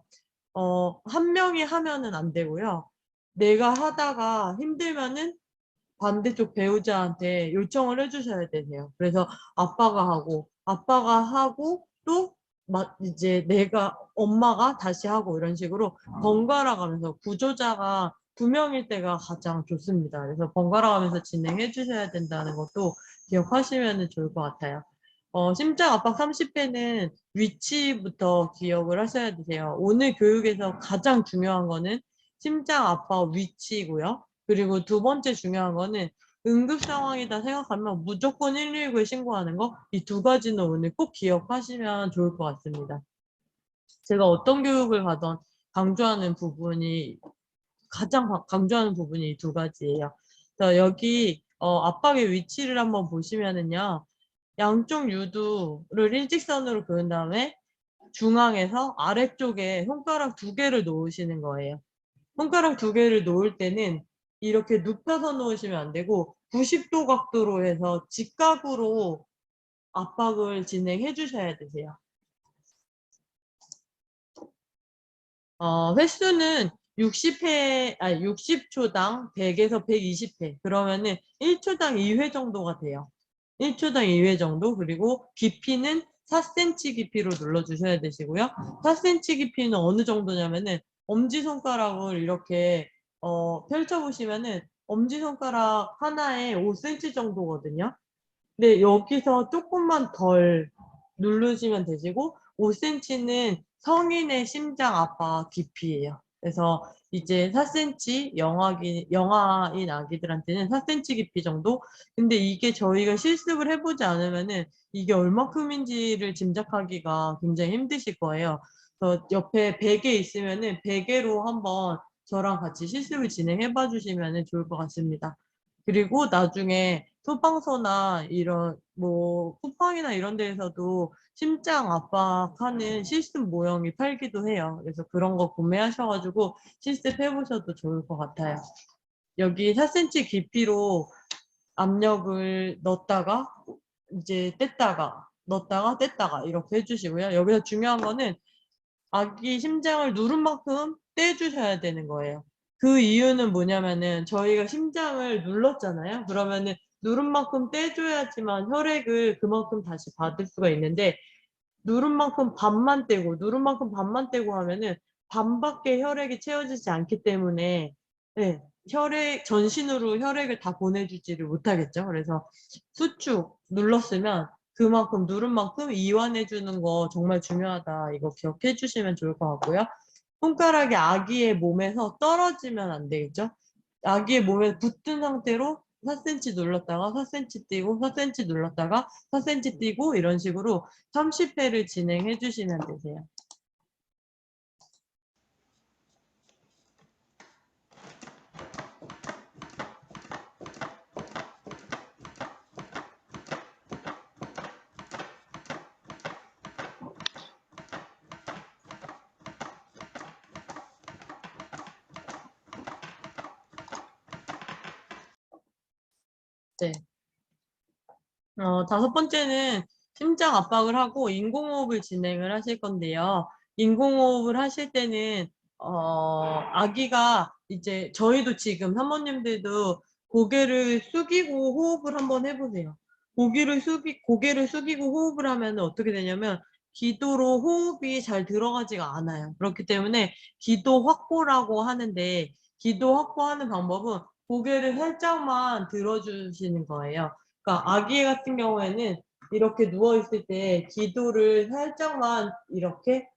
한 명이 하면은 안 되고요. 내가 하다가 힘들면은 반대쪽 배우자한테 요청을 해주셔야 되세요. 그래서 아빠가 하고 또 이제 엄마가 다시 하고 이런 식으로 번갈아 가면서 구조자가 2명일 때가 가장 좋습니다. 그래서 번갈아 가면서 진행해 주셔야 된다는 것도 기억하시면 좋을 것 같아요. 심장 압박 30회는 위치부터 기억을 하셔야 되세요. 오늘 교육에서 가장 중요한 거는 심장 압박 위치고요. 그리고 2번째 중요한 거는 응급 상황이다 생각하면 무조건 119에 신고하는 거, 이 2가지는 오늘 꼭 기억하시면 좋을 것 같습니다. 제가 어떤 교육을 가던 가장 강조하는 부분이 이 2가지예요. 자, 여기 압박의 위치를 한번 보시면은요. 양쪽 유두를 일직선으로 그은 다음에 중앙에서 아래쪽에 손가락 2개를 놓으시는 거예요. 손가락 2개를 놓을 때는 이렇게 눕혀서 놓으시면 안 되고 90도 각도로 해서 직각으로 압박을 진행해 주셔야 되세요. 횟수는 60초당 100에서 120회. 그러면은 1초당 2회 정도가 돼요. 1초당 2회 정도. 그리고 깊이는 4cm 깊이로 눌러주셔야 되시고요. 4cm 깊이는 어느 정도냐면은 엄지손가락을 이렇게 펼쳐보시면은 엄지손가락 하나에 5cm 정도거든요. 근데 여기서 조금만 덜 누르시면 되시고 5cm는 성인의 심장 압박 깊이예요. 그래서 이제 4cm 영아인 아기들한테는 4cm 깊이 정도. 근데 이게 저희가 실습을 해보지 않으면은 이게 얼마큼인지를 짐작하기가 굉장히 힘드실 거예요. 그래서 옆에 베개 있으면은 베개로 한번 저랑 같이 실습을 진행해 주시면 좋을 것 같습니다. 그리고 나중에 소방서나 이런 뭐 쿠팡이나 이런 데에서도 심장 압박하는 실습 모형이 팔기도 해요. 그래서 그런 거 구매하셔가지고 실습해 보셔도 좋을 것 같아요. 여기 4cm 깊이로 압력을 넣었다가 이제 뗐다가 넣었다가 뗐다가 이렇게 해주시고요. 여기서 중요한 거는 아기 심장을 누른 만큼 떼주셔야 되는 거예요. 그 이유는 뭐냐면은 저희가 심장을 눌렀잖아요. 그러면은 누른 만큼 떼줘야지만 혈액을 그만큼 다시 받을 수가 있는데 누른 만큼 반만 떼고 누른 만큼 반만 떼고 하면은 반밖에 혈액이 채워지지 않기 때문에 네, 전신으로 혈액을 다 보내주지를 못하겠죠. 그래서 수축 눌렀으면 그만큼 누른 만큼 이완해 주는 거 정말 중요하다. 이거 기억해 주시면 좋을 것 같고요. 손가락이 아기의 몸에서 떨어지면 안 되겠죠. 아기의 몸에 붙은 상태로 4cm 눌렀다가 4cm 띄고 4cm 눌렀다가 4cm 띄고 이런 식으로 30회를 진행해 주시면 되세요. 번째. 다섯 번째는 심장 압박을 하고 인공호흡을 진행을 하실 건데요. 인공호흡을 하실 때는, 아기가 이제 저희도 지금 사모님들도 고개를 숙이고 호흡을 한번 해보세요. 고개를 숙이고 호흡을 하면 어떻게 되냐면 기도로 호흡이 잘 들어가지가 않아요. 그렇기 때문에 기도 확보라고 하는데 기도 확보하는 방법은 고개를 살짝만 들어주시는 거예요. 그러니까 아기 같은 경우에는 이렇게 누워있을 때 기도를 살짝만 이렇게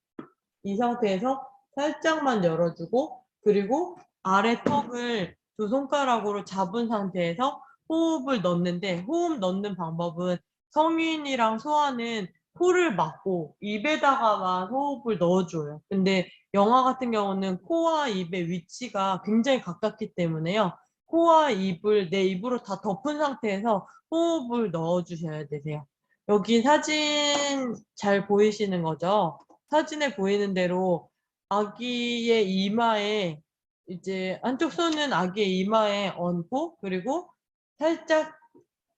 이 상태에서 살짝만 열어주고 그리고 아래 턱을 두 손가락으로 잡은 상태에서 호흡을 넣는데 호흡 넣는 방법은 성인이랑 소아는 코를 막고 입에다가만 호흡을 넣어줘요. 근데 영아 같은 경우는 코와 입의 위치가 굉장히 가깝기 때문에요. 코와 입을 내 입으로 다 덮은 상태에서 호흡을 넣어주셔야 되세요. 여기 사진 잘 보이시는 거죠? 사진에 보이는 대로 아기의 이마에 이제 한쪽 손은 아기의 이마에 얹고 그리고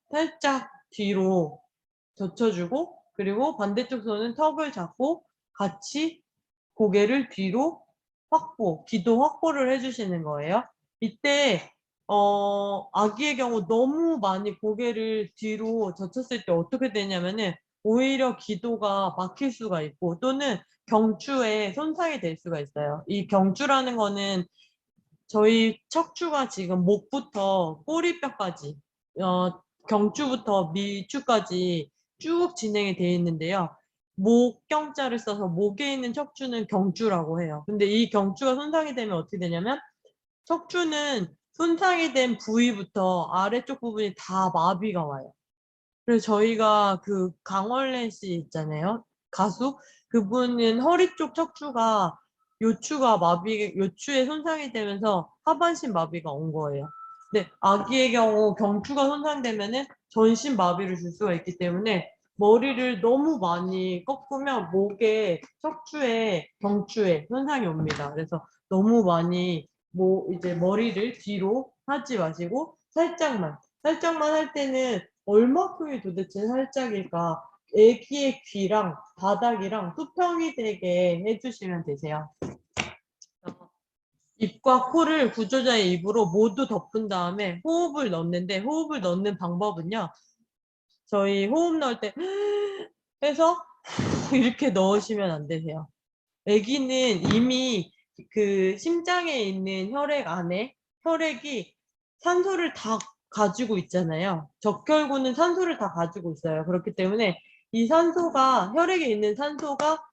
살짝 뒤로 젖혀주고 그리고 반대쪽 손은 턱을 잡고 같이 고개를 뒤로 기도 확보를 해주시는 거예요. 이때 아기의 경우 너무 많이 고개를 뒤로 젖혔을 때 어떻게 되냐면은 오히려 기도가 막힐 수가 있고 또는 경추에 손상이 될 수가 있어요. 이 경추라는 거는 저희 척추가 지금 목부터 꼬리뼈까지 경추부터 미추까지 쭉 진행이 되어 있는데요. 목경자를 써서 목에 있는 척추는 경추라고 해요. 근데 이 경추가 손상이 되면 어떻게 되냐면 척추는 손상이 된 부위부터 아래쪽 부분이 다 마비가 와요. 그래서 저희가 그 강원래 씨 있잖아요. 가수. 그분은 허리 쪽 척추가 요추에 손상이 되면서 하반신 마비가 온 거예요. 근데 아기의 경우 경추가 손상되면은 전신 마비를 줄 수가 있기 때문에 머리를 너무 많이 꺾으면 목에, 경추에 손상이 옵니다. 그래서 너무 많이 이제 머리를 뒤로 하지 마시고 살짝만 할 때는 얼마큼이 도대체 살짝일까? 애기의 귀랑 바닥이랑 수평이 되게 해주시면 되세요. 입과 코를 구조자의 입으로 모두 덮은 다음에 호흡을 넣는데 호흡을 넣는 방법은요. 저희 호흡 넣을 때 해서 이렇게 넣으시면 안 되세요. 아기는 이미 그 심장에 있는 혈액 안에 혈액이 산소를 다 가지고 있잖아요. 적혈구는 산소를 다 가지고 있어요. 그렇기 때문에 이 산소가 혈액에 있는 산소가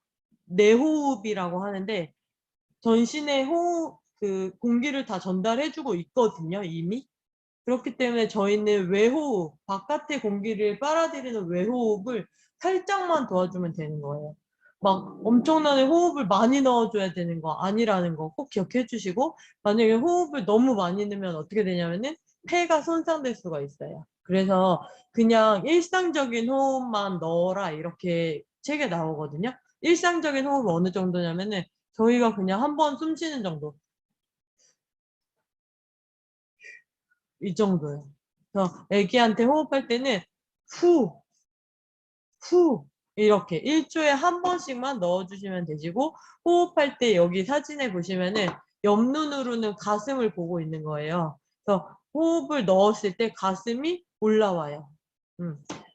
내호흡이라고 하는데 전신에 그 공기를 다 전달해주고 있거든요, 이미. 그렇기 때문에 저희는 외호흡, 바깥의 공기를 빨아들이는 외호흡을 살짝만 도와주면 되는 거예요. 막 엄청나게 호흡을 많이 넣어줘야 되는 거 아니라는 거 꼭 기억해 주시고 만약에 호흡을 너무 많이 넣으면 어떻게 되냐면은 폐가 손상될 수가 있어요. 그래서 그냥 일상적인 호흡만 넣어라 이렇게 책에 나오거든요. 일상적인 호흡은 어느 정도냐면은 저희가 그냥 한 번 숨 쉬는 정도. 이 정도예요. 그래서 애기한테 호흡할 때는 후, 이렇게 1초에 한 번씩만 넣어주시면 되시고 호흡할 때 여기 사진에 보시면은 옆눈으로는 가슴을 보고 있는 거예요. 그래서 호흡을 넣었을 때 가슴이 올라와요.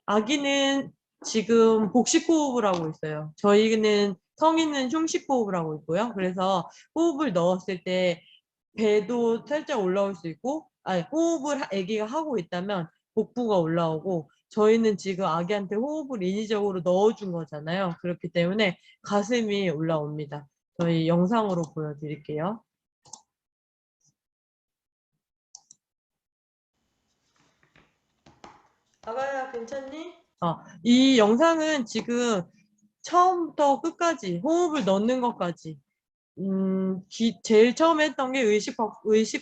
아기는 지금 복식호흡을 하고 있어요. 저희는 성인은 흉식호흡을 하고 있고요. 그래서 호흡을 넣었을 때 배도 살짝 올라올 수 있고 호흡을 아기가 하고 있다면 복부가 올라오고 저희는 지금 아기한테 호흡을 인위적으로 넣어준 거잖아요. 그렇기 때문에 가슴이 올라옵니다. 저희 영상으로 보여드릴게요. 아가야 괜찮니? 이 영상은 지금 처음부터 끝까지 호흡을 넣는 것까지 제일 처음에 했던 게 의식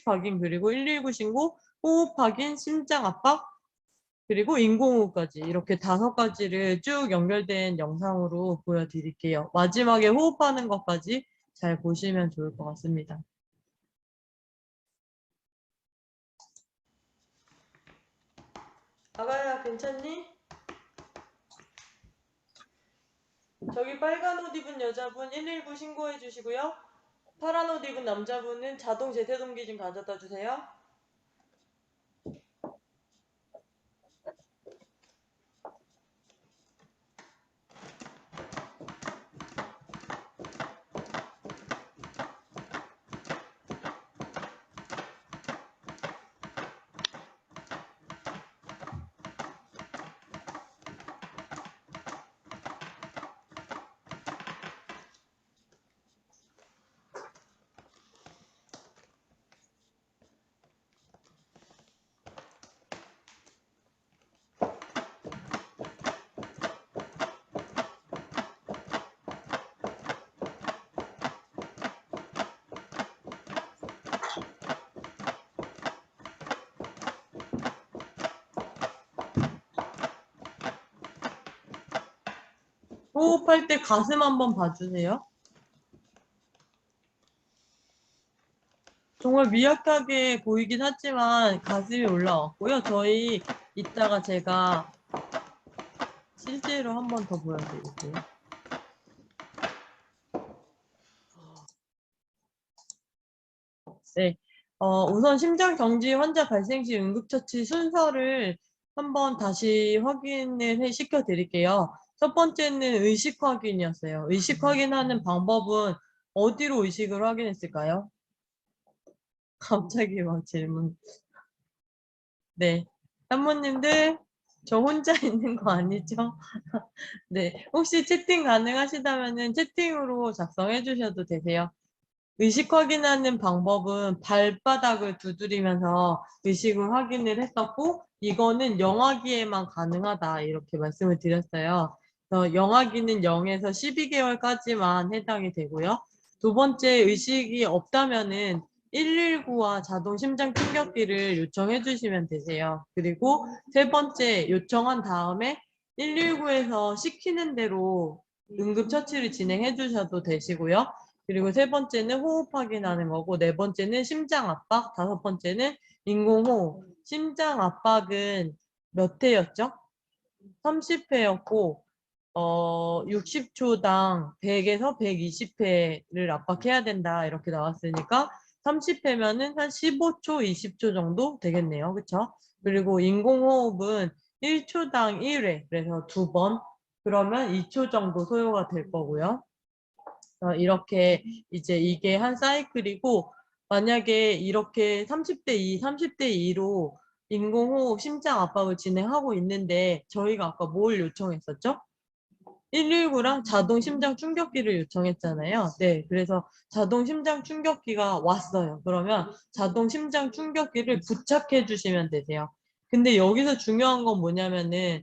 확인 그리고 119 신고 호흡 확인 심장 압박 그리고 인공호흡까지 이렇게 5가지를 쭉 연결된 영상으로 보여드릴게요. 마지막에 호흡하는 것까지 잘 보시면 좋을 것 같습니다. 아가야, 괜찮니? 저기 빨간 옷 입은 여자분 119 신고해 주시고요. 파란 옷 입은 남자분은 자동 제세동기 좀 가져다 주세요. 호흡할 때 가슴 한번 봐주세요. 정말 미약하게 보이긴 하지만 가슴이 올라왔고요. 저희 이따가 제가 실제로 한 번 더 보여드릴게요. 네, 우선 심장경지 환자 발생 시 응급처치 순서를 한번 다시 확인을 시켜드릴게요. 첫 번째는 의식 확인이었어요. 의식 확인하는 방법은 어디로 의식을 확인했을까요? 갑자기 막 질문. 네, 산모님들 저 혼자 있는 거 아니죠? 네, 혹시 채팅 가능하시다면 채팅으로 작성해 주셔도 되세요. 의식 확인하는 방법은 발바닥을 두드리면서 의식을 확인을 했었고, 이거는 영아기에만 가능하다 이렇게 말씀을 드렸어요. 영아기는 0에서 12개월까지만 해당이 되고요. 두 번째, 의식이 없다면은 119와 자동 심장 충격기를 요청해 주시면 되세요. 그리고 세 번째, 요청한 다음에 119에서 시키는 대로 응급처치를 진행해 주셔도 되시고요. 그리고 세 번째는 호흡 확인하는 거고, 네 번째는 심장 압박, 다섯 번째는 인공호흡. 심장 압박은 몇 회였죠? 30회였고, 60초당 100에서 120회를 압박해야 된다 이렇게 나왔으니까 30회면은 한 15초, 20초 정도 되겠네요. 그쵸? 그리고 인공호흡은 1초당 1회, 그래서 2번, 그러면 2초 정도 소요가 될 거고요. 이렇게 이제 이게 한 사이클이고, 만약에 이렇게 30대 2, 30대 2로 인공호흡 심장 압박을 진행하고 있는데 저희가 아까 뭘 요청했었죠? 119랑 자동 심장 충격기를 요청했잖아요. 네, 그래서 자동 심장 충격기가 왔어요. 그러면 자동 심장 충격기를 부착해 주시면 되세요. 근데 여기서 중요한 건 뭐냐면은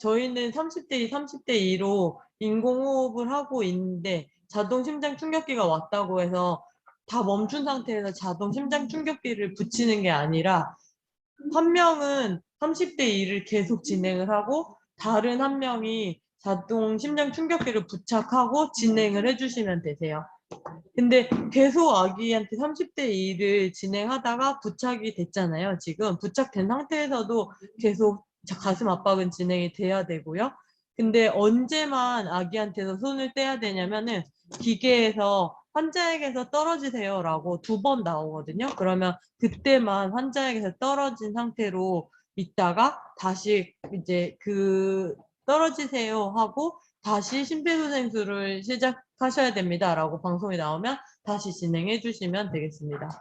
저희는 30대 2, 30대 2로 인공호흡을 하고 있는데 자동 심장 충격기가 왔다고 해서 다 멈춘 상태에서 자동 심장 충격기를 붙이는 게 아니라 한 명은 30대 2를 계속 진행을 하고 다른 한 명이 자동 심장 충격기를 부착하고 진행을 해주시면 되세요. 근데 계속 아기한테 30대 2를 진행하다가 부착이 됐잖아요. 지금 부착된 상태에서도 계속 가슴 압박은 진행이 돼야 되고요. 근데 언제만 아기한테서 손을 떼야 되냐면은 기계에서 환자에게서 떨어지세요 라고 2번 나오거든요. 그러면 그때만 환자에게서 떨어진 상태로 있다가 다시 이제 떨어지세요 하고 다시 심폐소생술을 시작하셔야 됩니다 라고 방송이 나오면 다시 진행해 주시면 되겠습니다.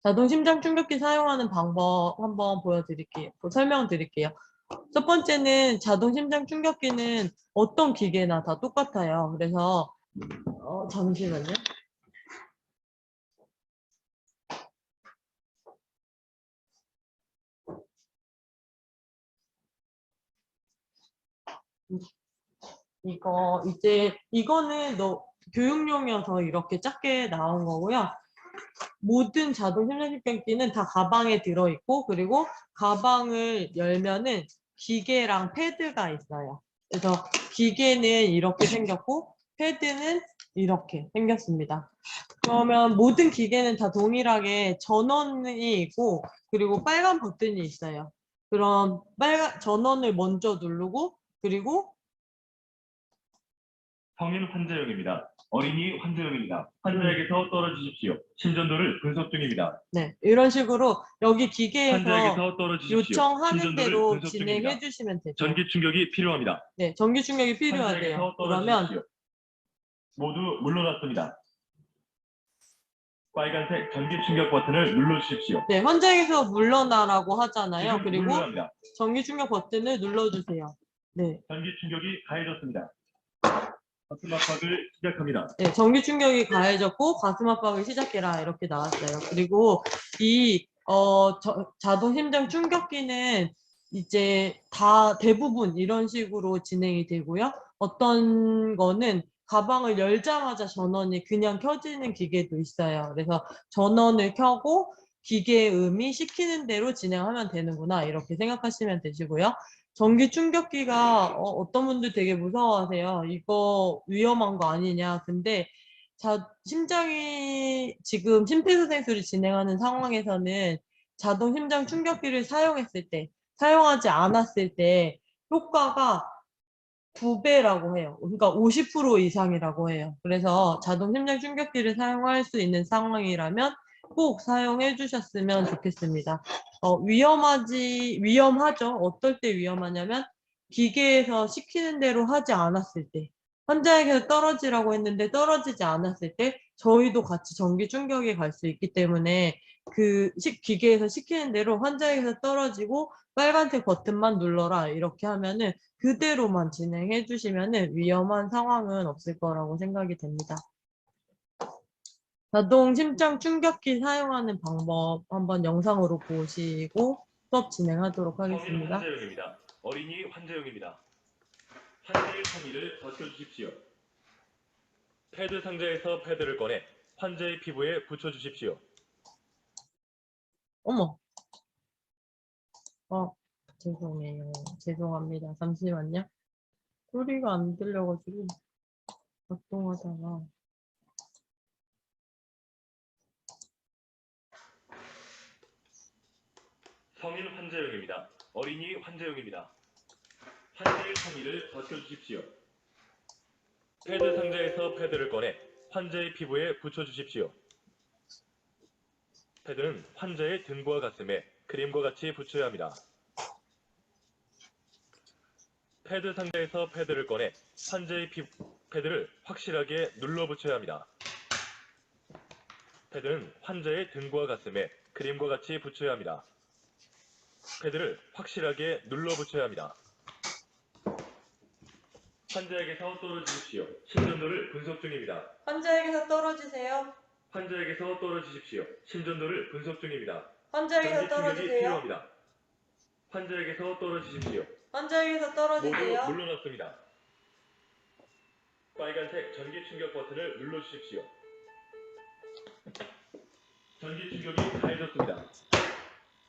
자동 심장 충격기 사용하는 방법 한번 보여드릴게요. 설명드릴게요. 첫 번째는 자동 심장 충격기는 어떤 기계나 다 똑같아요. 그래서 잠시만요. 이거는 교육용이어서 이렇게 작게 나온 거고요. 모든 자동 심장충격기는 다 가방에 들어있고, 그리고 가방을 열면은 기계랑 패드가 있어요. 그래서 기계는 이렇게 생겼고 패드는 이렇게 생겼습니다. 그러면 모든 기계는 다 동일하게 전원이 있고, 그리고 빨간 버튼이 있어요. 그럼 빨간 전원을 먼저 누르고 그리고 성인 환자용입니다. 어린이 환자용입니다. 환자에게서 떨어지십시오. 심전도를 분석 중입니다. 네, 이런 식으로 여기 기계에서 환자에게서 떨어지십시오. 요청하는 심전도를 대로 분석 진행해 중입니다. 주시면 되죠. 전기 충격이 필요합니다. 네, 전기 충격이 필요하대요. 환자에게서 그러면 떨어지십시오. 모두 물러났습니다. 빨간색 전기 충격 버튼을 눌러주십시오. 네, 환자에게서 물러나라고 하잖아요. 지금 그리고 물러납니다. 전기 충격 버튼을 눌러주세요. 네, 전기 충격이 가해졌습니다. 가슴 압박을 시작합니다. 네, 전기 충격이 가해졌고 가슴 압박을 시작해라 이렇게 나왔어요. 그리고 이 자동 심장 충격기는 이제 다 대부분 이런 식으로 진행이 되고요. 어떤 거는 가방을 열자마자 전원이 그냥 켜지는 기계도 있어요. 그래서 전원을 켜고 기계의 음이 시키는 대로 진행하면 되는구나 이렇게 생각하시면 되시고요. 전기 충격기가 어떤 분들 되게 무서워하세요. 이거 위험한 거 아니냐. 근데 심장이 지금 심폐소생술이 진행하는 상황에서는 자동 심장 충격기를 사용했을 때, 사용하지 않았을 때 효과가 2배라고 해요. 그러니까 50% 이상이라고 해요. 그래서 자동 심장 충격기를 사용할 수 있는 상황이라면 꼭 사용해 주셨으면 좋겠습니다. 위험하죠. 어떨 때 위험하냐면 기계에서 시키는 대로 하지 않았을 때, 환자에게서 떨어지라고 했는데 떨어지지 않았을 때 저희도 같이 전기 충격이 갈 수 있기 때문에 그 기계에서 시키는 대로 환자에게서 떨어지고 빨간색 버튼만 눌러라 이렇게 하면은 그대로만 진행해 주시면은 위험한 상황은 없을 거라고 생각이 됩니다. 자동 심장 충격기 사용하는 방법 한번 영상으로 보시고 수업 진행하도록 성인 하겠습니다. 환자용입니다. 어린이 환자용입니다. 환자의 상의를 벗겨주십시오. 패드 상자에서 패드를 꺼내 환자의 피부에 붙여주십시오. 어머. 죄송해요. 죄송합니다. 잠시만요. 소리가 안 들려가지고 작동하다가 성인 환자용입니다. 어린이 환자용입니다. 환자의 상의를 벗겨주십시오. 패드 상자에서 패드를 꺼내 환자의 피부에 붙여주십시오. 패드는 환자의 등과 가슴에 크림과 같이 붙여야 합니다. 패드 상자에서 패드를 꺼내 환자의 패드를 확실하게 눌러 붙여야 합니다. 패드는 환자의 등과 가슴에 크림과 같이 붙여야 합니다. 패드를 확실하게 눌러 붙여야 합니다. 환자에게서 떨어지십시오. 심전도를 분석 중입니다. 환자에게서 떨어지세요. 환자에게서 떨어지십시오. 심전도를 분석 중입니다. 환자에게서 전기 충격이 떨어지세요. 필요합니다. 환자에게서 떨어지십시오. 환자에게서 모두 떨어지세요. 물러났습니다. 빨간색 전기 충격 버튼을 눌러주십시오. 전기 충격이 가해졌습니다.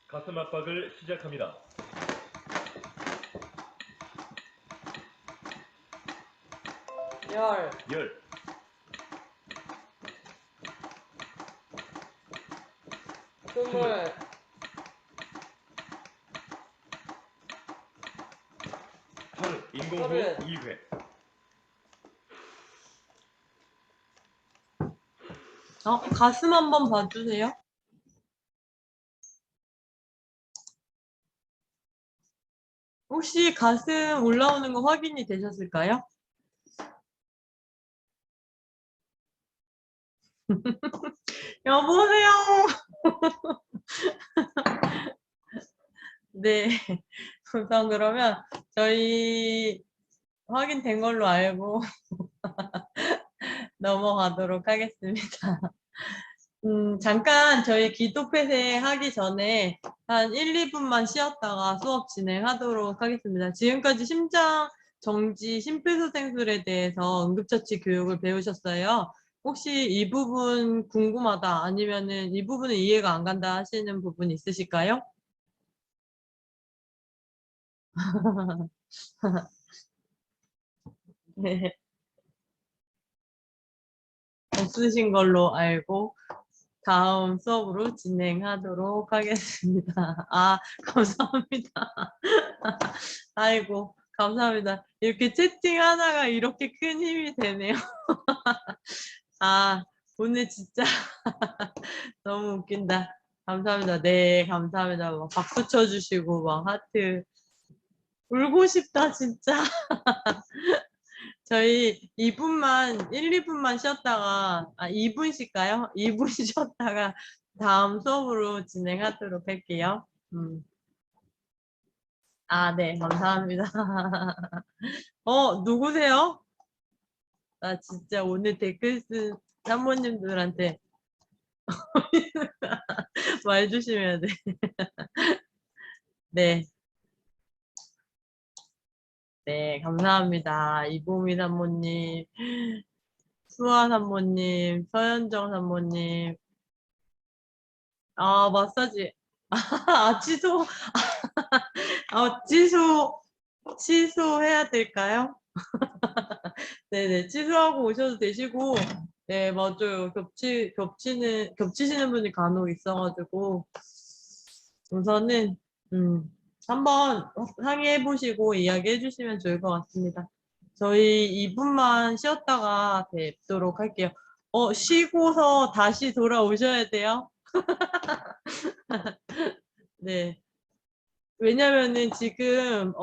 가슴 압박을 시작합니다. 열. 스물. 인공호흡 2회. 가슴 한번 봐주세요. 혹시 가슴 올라오는 거 확인이 되셨을까요? 여보세요. 네. 우선 그러면 저희 확인된 걸로 알고 넘어가도록 하겠습니다. 잠깐 저희 기도폐쇄 하기 전에 한 1, 2분만 쉬었다가 수업 진행하도록 하겠습니다. 지금까지 심장 정지 심폐소생술에 대해서 응급처치 교육을 배우셨어요. 혹시 이 부분 궁금하다 아니면은 이 부분은 이해가 안 간다 하시는 부분 있으실까요? 네. 없으신 걸로 알고 다음 수업으로 진행하도록 하겠습니다. 아, 감사합니다. 아이고, 감사합니다. 이렇게 채팅 하나가 이렇게 큰 힘이 되네요. 아, 오늘 진짜 너무 웃긴다. 감사합니다. 네, 감사합니다. 막 박수 쳐주시고, 막 하트. 울고 싶다, 진짜. 저희 2분만, 1, 2분만 쉬었다가, 2분 쉴까요? 2분 쉬었다가 다음 수업으로 진행하도록 할게요. 아, 네, 감사합니다. 누구세요? 나 진짜 오늘 댓글 쓴 사모님들한테 말 조심해야 돼. 네. 네, 감사합니다. 이보미 사모님, 수아 사모님, 서현정 사모님. 아, 마사지. 아, 취소해야 될까요? 네네, 취소하고 오셔도 되시고, 네, 맞아요. 겹치시는 분이 간혹 있어가지고, 우선은, 한번 상의해보시고 이야기해주시면 좋을 것 같습니다. 저희 2분만 쉬었다가 뵙도록 할게요. 쉬고서 다시 돌아오셔야 돼요. 네. 왜냐면은 지금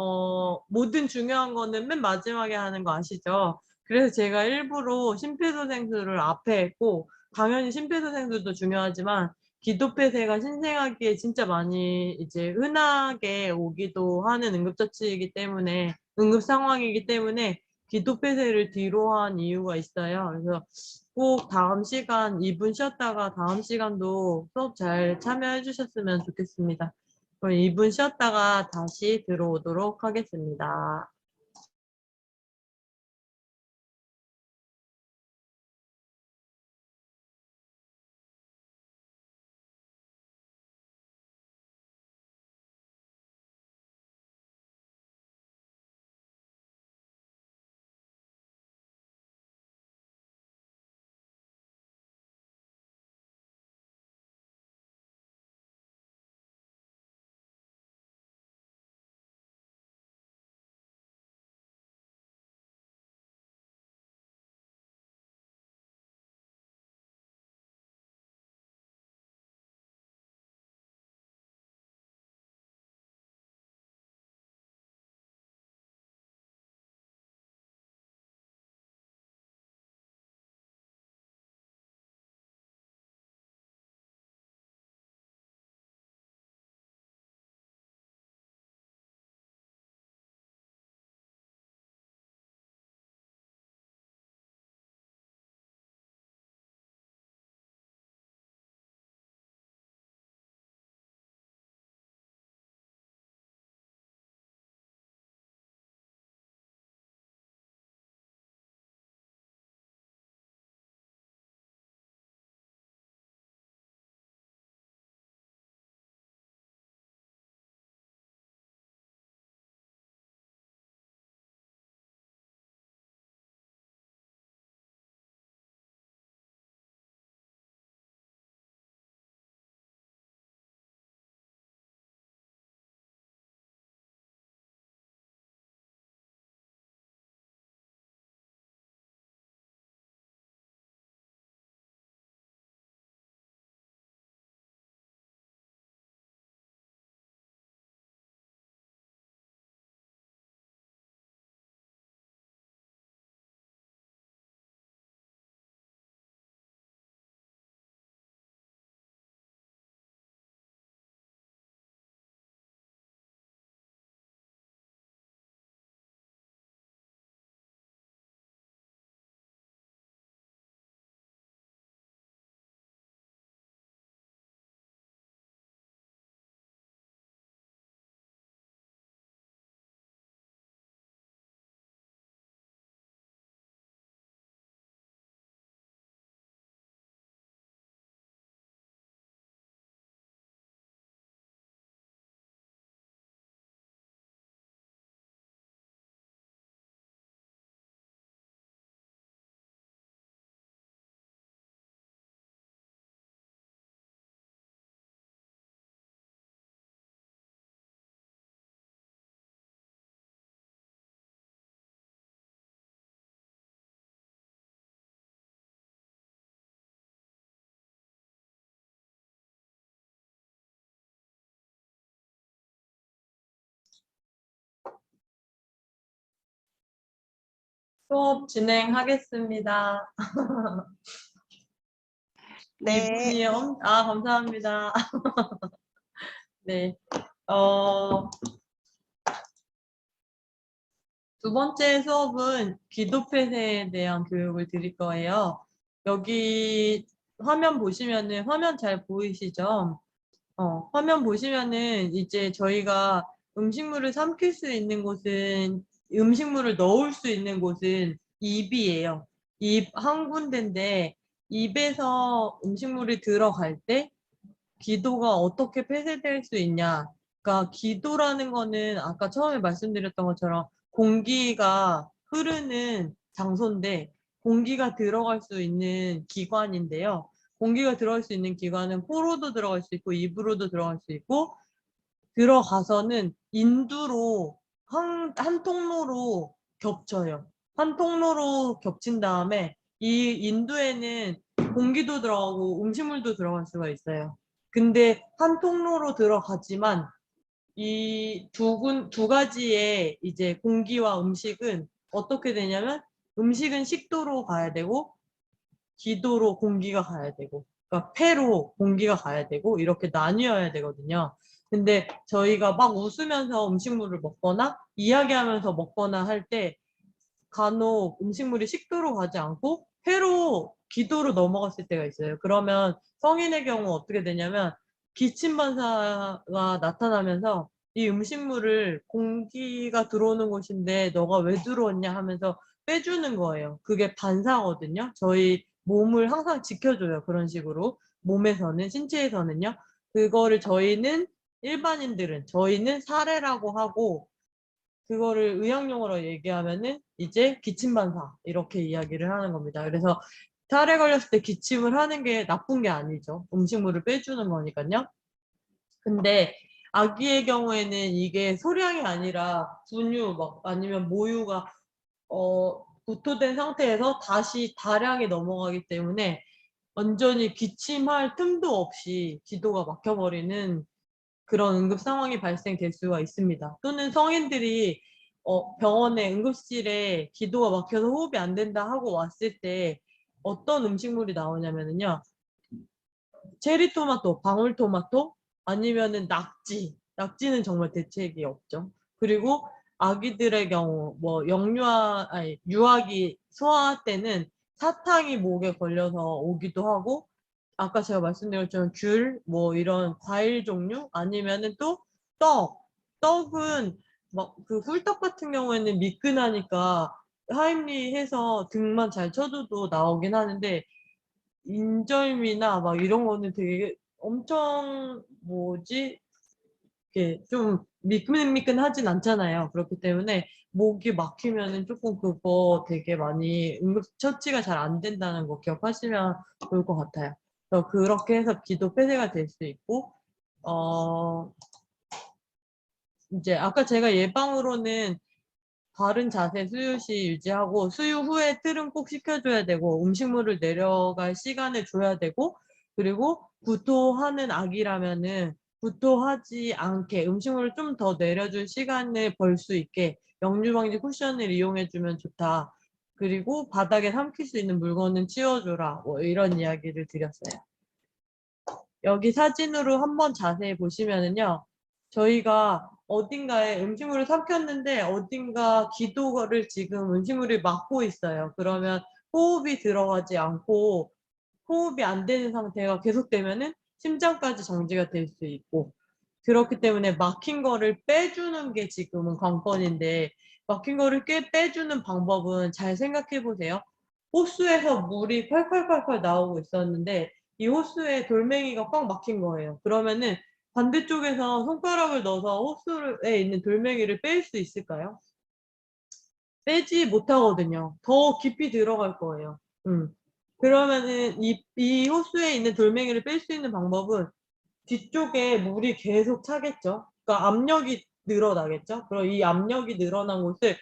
모든 중요한 거는 맨 마지막에 하는 거 아시죠? 그래서 제가 일부러 심폐소생술을 앞에 했고 당연히 심폐소생술도 중요하지만 기도폐쇄가 신생아기에 진짜 많이 이제 흔하게 오기도 하는 응급처치이기 때문에 응급 상황이기 때문에 기도폐쇄를 뒤로 한 이유가 있어요. 그래서 꼭 다음 시간 2분 쉬었다가 다음 시간도 수업 잘 참여해 주셨으면 좋겠습니다. 그럼 2분 쉬었다가 다시 들어오도록 하겠습니다. 수업 진행하겠습니다. 네. 이분이 감사합니다. 네. 두 번째 수업은 기도폐쇄에 대한 교육을 드릴 거예요. 여기 화면 보시면은, 화면 잘 보이시죠? 화면 보시면은 이제 저희가 음식물을 삼킬 수 있는 곳은, 음식물을 넣을 수 있는 곳은 입이에요. 입 한 군데인데, 입에서 음식물이 들어갈 때 기도가 어떻게 폐쇄될 수 있냐. 그러니까 기도라는 거는 아까 처음에 말씀드렸던 것처럼 공기가 흐르는 장소인데 공기가 들어갈 수 있는 기관인데요. 공기가 들어갈 수 있는 기관은 코로도 들어갈 수 있고 입으로도 들어갈 수 있고 들어가서는 인두로 한 통로로 겹쳐요. 한 통로로 겹친 다음에 이 인두에는 공기도 들어가고 음식물도 들어갈 수가 있어요. 근데 한 통로로 들어가지만 이 두 가지의 이제 공기와 음식은 어떻게 되냐면 음식은 식도로 가야 되고 기도로 공기가 가야 되고 그러니까 폐로 공기가 가야 되고 이렇게 나뉘어야 되거든요. 근데 저희가 막 웃으면서 음식물을 먹거나 이야기하면서 먹거나 할 때 간혹 음식물이 식도로 가지 않고 폐로 기도로 넘어갔을 때가 있어요. 그러면 성인의 경우 어떻게 되냐면 기침 반사가 나타나면서 이 음식물을 공기가 들어오는 곳인데 너가 왜 들어왔냐 하면서 빼주는 거예요. 그게 반사거든요. 저희 몸을 항상 지켜줘요. 그런 식으로. 몸에서는, 신체에서는요. 그거를 저희는 사례라고 하고 그거를 의학용어로 얘기하면은 이제 기침반사 이렇게 이야기를 하는 겁니다. 그래서 살에 걸렸을 때 기침을 하는 게 나쁜 게 아니죠. 음식물을 빼주는 거니까요. 근데 아기의 경우에는 이게 소량이 아니라 분유 막 아니면 모유가 구토된 상태에서 다시 다량이 넘어가기 때문에 완전히 기침할 틈도 없이 기도가 막혀버리는 그런 응급 상황이 발생될 수가 있습니다. 또는 성인들이 병원에 응급실에 기도가 막혀서 호흡이 안 된다 하고 왔을 때 어떤 음식물이 나오냐면요. 체리토마토, 방울토마토 아니면은 낙지는 정말 대책이 없죠. 그리고 아기들의 경우 뭐 유아기 소아 때는 사탕이 목에 걸려서 오기도 하고 아까 제가 말씀드렸지만 귤, 뭐 이런 과일 종류 아니면은 또 떡은 막 그 훌떡 같은 경우에는 미끈하니까 하임리해서 등만 잘 쳐줘도 나오긴 하는데 인절미나 막 이런 거는 되게 엄청 이렇게 좀 미끈미끈하진 않잖아요. 그렇기 때문에 목이 막히면은 조금 그거 되게 많이 응급 처치가 잘 안 된다는 거 기억하시면 좋을 것 같아요. 그래서 그렇게 해서 기도 폐쇄가 될 수 있고 이제 아까 제가 예방으로는 바른 자세 수유 시 유지하고 수유 후에 틀은 꼭 시켜줘야 되고 음식물을 내려갈 시간을 줘야 되고 그리고 구토하는 아기라면은 구토하지 않게 음식물을 좀 더 내려줄 시간을 벌 수 있게 역류방지 쿠션을 이용해주면 좋다. 그리고 바닥에 삼킬 수 있는 물건은 치워줘라. 뭐 이런 이야기를 드렸어요. 여기 사진으로 한번 자세히 보시면은요. 저희가 어딘가에 음식물을 삼켰는데 어딘가 기도를 지금 음식물이 막고 있어요. 그러면 호흡이 들어가지 않고 호흡이 안 되는 상태가 계속되면은 심장까지 정지가 될 수 있고 그렇기 때문에 막힌 거를 빼주는 게 지금은 관건인데 막힌 거를 빼주는 방법은 잘 생각해 보세요. 호수에서 물이 콸콸콸콸 나오고 있었는데 이 호수에 돌멩이가 꽉 막힌 거예요. 그러면은 반대쪽에서 손가락을 넣어서 호수에 있는 돌멩이를 뺄 수 있을까요? 빼지 못하거든요. 더 깊이 들어갈 거예요. 그러면은 이 호수에 있는 돌멩이를 뺄 수 있는 방법은 뒤쪽에 물이 계속 차겠죠. 그러니까 압력이 늘어나겠죠. 그럼 이 압력이 늘어난 곳을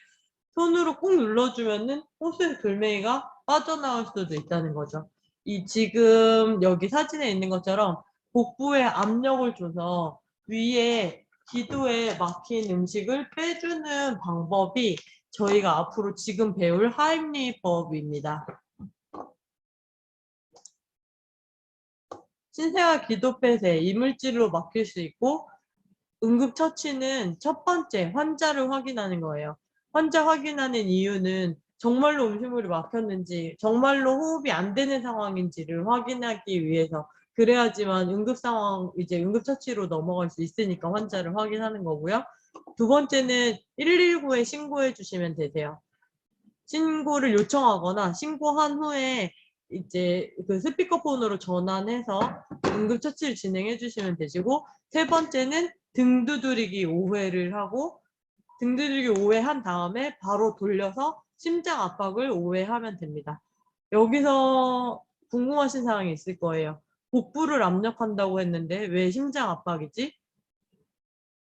손으로 꾹 눌러주면은 호수에서 돌멩이가 빠져나올 수도 있다는 거죠. 지금 여기 사진에 있는 것처럼 복부에 압력을 줘서 위에 기도에 막힌 음식을 빼주는 방법이 저희가 앞으로 지금 배울 하임리히법입니다. 신생아 기도폐쇄, 이물질로 막힐 수 있고 응급처치는 첫 번째 환자를 확인하는 거예요. 환자 확인하는 이유는 정말로 음식물이 막혔는지 정말로 호흡이 안 되는 상황인지를 확인하기 위해서 그래야지만 응급 상황 이제 응급처치로 넘어갈 수 있으니까 환자를 확인하는 거고요. 두 번째는 119에 신고해 주시면 되세요. 신고를 요청하거나 신고한 후에 이제 그 스피커폰으로 전환해서 응급처치를 진행해 주시면 되시고 세 번째는 등 두드리기 5회를 하고 등 두드리기 5회 한 다음에 바로 돌려서 심장 압박을 5회 하면 됩니다. 여기서 궁금하신 사항이 있을 거예요. 복부를 압력한다고 했는데 왜 심장 압박이지?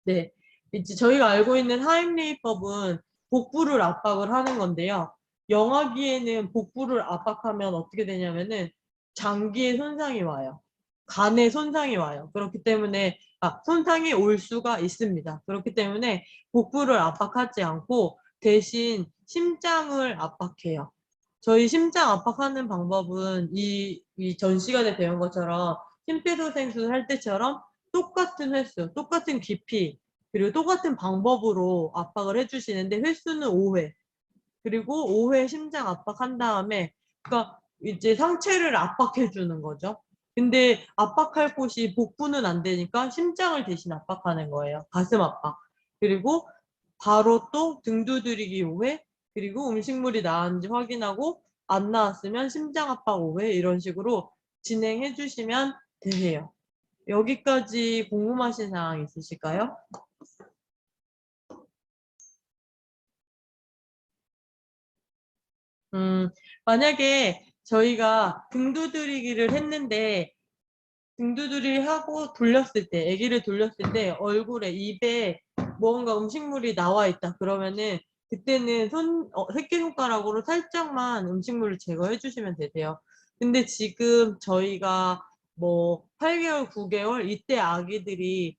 네, 이제 저희가 알고 있는 하임리히법은 복부를 압박을 하는 건데요. 영아기에는 복부를 압박하면 어떻게 되냐면은 장기에 손상이 와요. 간에 손상이 와요. 그렇기 때문에 손상이 올 수가 있습니다. 그렇기 때문에 복부를 압박하지 않고 대신 심장을 압박해요. 저희 심장 압박하는 방법은 이 전 시간에 배운 것처럼 심폐소생술 할 때처럼 똑같은 횟수, 똑같은 깊이, 그리고 똑같은 방법으로 압박을 해주시는데 횟수는 5회. 그리고 5회 심장 압박한 다음에, 그러니까 이제 상체를 압박해주는 거죠. 근데 압박할 곳이 복부는 안 되니까 심장을 대신 압박하는 거예요. 가슴 압박. 그리고 바로 또 등 두드리기 5회, 그리고 음식물이 나왔는지 확인하고 안 나왔으면 심장 압박 5회 이런 식으로 진행해 주시면 되세요. 여기까지 궁금하신 사항 있으실까요? 만약에 저희가 등 두드리기를 했는데 등 두드리기 하고 돌렸을 때, 아기를 돌렸을 때 얼굴에 입에 뭔가 음식물이 나와 있다 그러면은 그때는 새끼손가락으로 살짝만 음식물을 제거해 주시면 되세요. 근데 지금 저희가 뭐 8개월, 9개월 이때 아기들이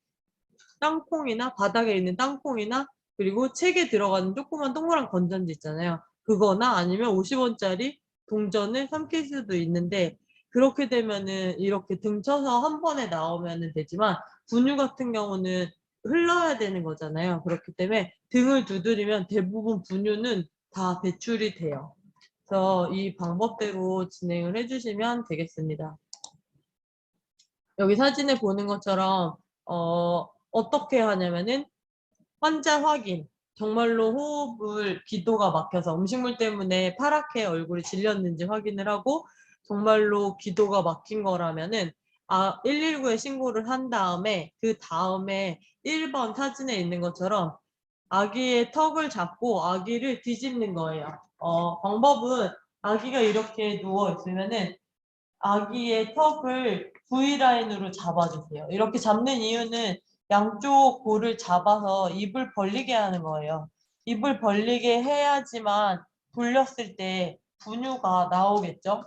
땅콩이나 바닥에 있는 땅콩이나 그리고 책에 들어가는 조그만 동그란 건전지 있잖아요. 그거나 아니면 50원짜리 동전을 삼킬 수도 있는데 그렇게 되면은 이렇게 등쳐서 한 번에 나오면 되지만 분유 같은 경우는 흘러야 되는 거잖아요. 그렇기 때문에 등을 두드리면 대부분 분유는 다 배출이 돼요. 그래서 이 방법대로 진행을 해주시면 되겠습니다. 여기 사진에 보는 것처럼 어떻게 하냐면은 환자 확인, 정말로 호흡을 기도가 막혀서 음식물 때문에 파랗게 얼굴이 질렸는지 확인을 하고 정말로 기도가 막힌 거라면은 119에 신고를 한 다음에 그 다음에 1번 사진에 있는 것처럼 아기의 턱을 잡고 아기를 뒤집는 거예요. 방법은 아기가 이렇게 누워 있으면은 아기의 턱을 V라인으로 잡아주세요. 이렇게 잡는 이유는 양쪽 볼을 잡아서 입을 벌리게 하는 거예요. 입을 벌리게 해야지만 돌렸을 때 분유가 나오겠죠?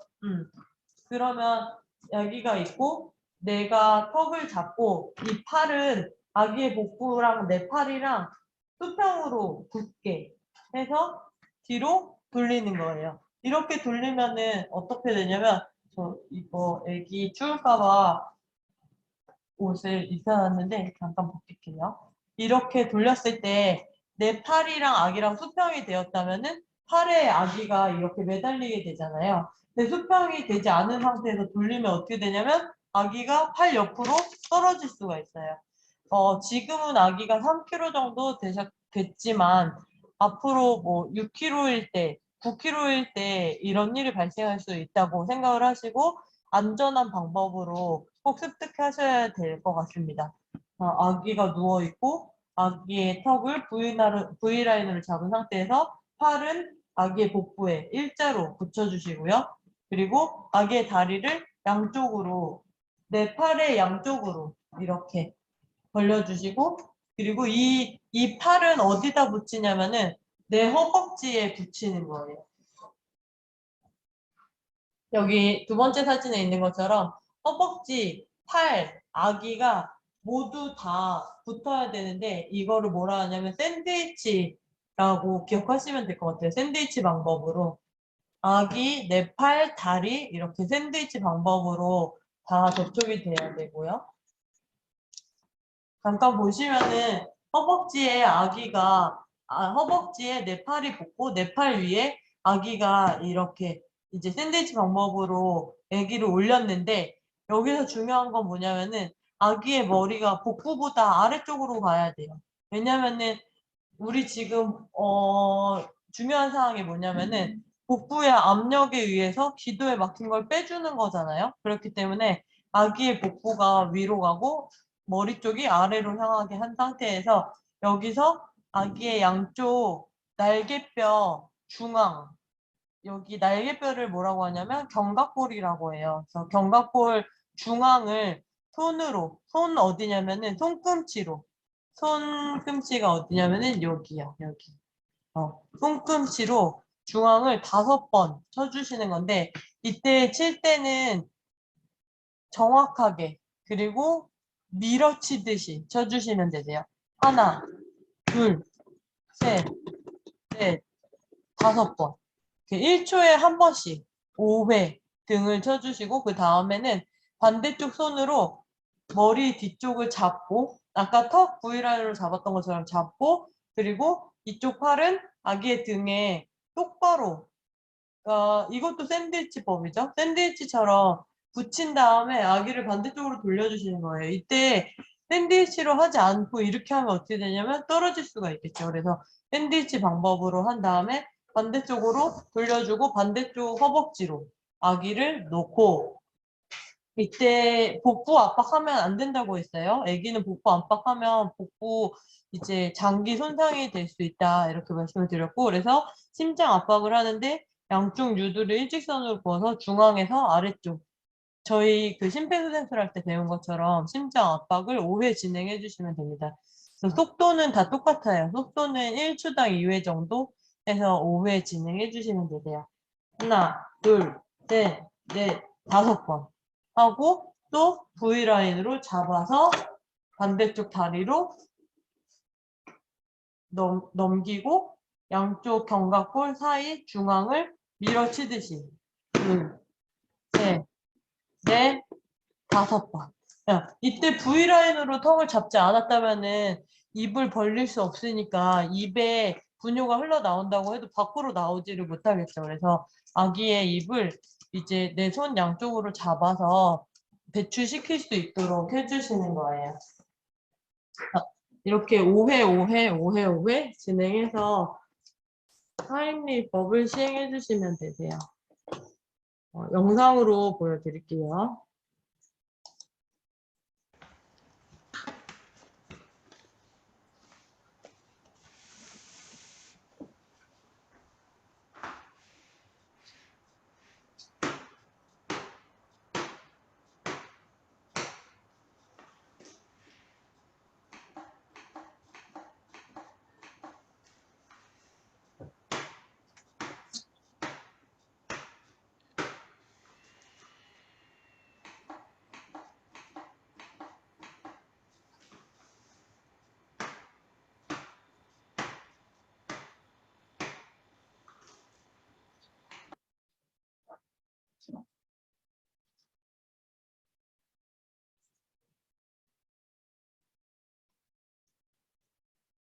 그러면 아기가 있고 내가 턱을 잡고 이 팔은 아기의 복부랑 내 팔이랑 수평으로 굳게 해서 뒤로 돌리는 거예요. 이렇게 돌리면은 어떻게 되냐면 저 이거 애기 추울까봐 옷을 입혀놨는데 잠깐 벗길게요. 이렇게 돌렸을 때 내 팔이랑 아기랑 수평이 되었다면은 팔에 아기가 이렇게 매달리게 되잖아요. 근데 수평이 되지 않은 상태에서 돌리면 어떻게 되냐면 아기가 팔 옆으로 떨어질 수가 있어요. 지금은 아기가 3kg 정도 됐지만 앞으로 뭐 6kg일 때, 9kg일 때 이런 일이 발생할 수 있다고 생각을 하시고 안전한 방법으로 꼭 습득하셔야 될 것 같습니다. 아기가 누워있고 아기의 턱을 V라인으로 잡은 상태에서 팔은 아기의 복부에 일자로 붙여주시고요. 그리고 아기의 다리를 양쪽으로 내 팔의 양쪽으로 이렇게 벌려주시고 그리고 이 팔은 어디다 붙이냐면은 내 허벅지에 붙이는 거예요. 여기 두 번째 사진에 있는 것처럼 허벅지, 팔, 아기가 모두 다 붙어야 되는데 이거를 뭐라 하냐면 샌드위치 라고 기억하시면 될 것 같아요. 샌드위치 방법으로. 아기, 내 팔, 다리 이렇게 샌드위치 방법으로 다 접촉이 돼야 되고요. 잠깐 보시면은 허벅지에 아기가 허벅지에 내 팔이 붙고 내 팔 위에 아기가 이렇게 이제 샌드위치 방법으로 아기를 올렸는데 여기서 중요한 건 뭐냐면은 아기의 머리가 복부보다 아래쪽으로 가야 돼요. 왜냐면은 우리 지금 중요한 사항이 뭐냐면은 복부의 압력에 의해서 기도에 막힌 걸 빼주는 거잖아요. 그렇기 때문에 아기의 복부가 위로 가고 머리 쪽이 아래로 향하게 한 상태에서 여기서 아기의 양쪽 날개뼈 중앙 여기 날개뼈를 뭐라고 하냐면 견갑골이라고 해요. 그래서 견갑골 중앙을 손으로 손 어디냐면은 손꿈치로 손꿈치가 어디냐면은 여기요. 여기. 손꿈치로 중앙을 5번 쳐주시는 건데 이때 칠 때는 정확하게 그리고 밀어치듯이 쳐주시면 되세요. 하나, 둘, 셋, 넷, 5번. 1초에 한 번씩 5회 등을 쳐주시고 그 다음에는 반대쪽 손으로 머리 뒤쪽을 잡고 아까 턱 V라인으로 잡았던 것처럼 잡고 그리고 이쪽 팔은 아기의 등에 똑바로 이것도 샌드위치법이죠. 샌드위치처럼 붙인 다음에 아기를 반대쪽으로 돌려주시는 거예요. 이때 샌드위치로 하지 않고 이렇게 하면 어떻게 되냐면 떨어질 수가 있겠죠. 그래서 샌드위치 방법으로 한 다음에 반대쪽으로 돌려주고 반대쪽 허벅지로 아기를 놓고 이때 복부 압박하면 안 된다고 했어요. 아기는 복부 압박하면 복부 이제 장기 손상이 될 수 있다 이렇게 말씀을 드렸고 그래서 심장 압박을 하는데 양쪽 유두를 일직선으로 부어서 중앙에서 아래쪽 저희 그 심폐소생술 할 때 배운 것처럼 심장 압박을 5회 진행해 주시면 됩니다. 속도는 다 똑같아요. 속도는 1초당 2회 정도 해서 5회 진행해 주시면 되세요. 하나, 둘, 셋, 넷, 5번 하고 또 V라인으로 잡아서 반대쪽 다리로 넘기고 양쪽 견갑골 사이 중앙을 밀어치듯이 둘, 셋, 넷, 5번. 이때 V라인으로 턱을 잡지 않았다면은 입을 벌릴 수 없으니까 입에 분뇨가 흘러나온다고 해도 밖으로 나오지를 못하겠죠. 그래서 아기의 입을 이제 내 손 양쪽으로 잡아서 배출시킬 수 있도록 해주시는 거예요. 이렇게 5회, 5회, 5회, 5회 진행해서 하임리법을 시행해 주시면 되세요. 영상으로 보여드릴게요.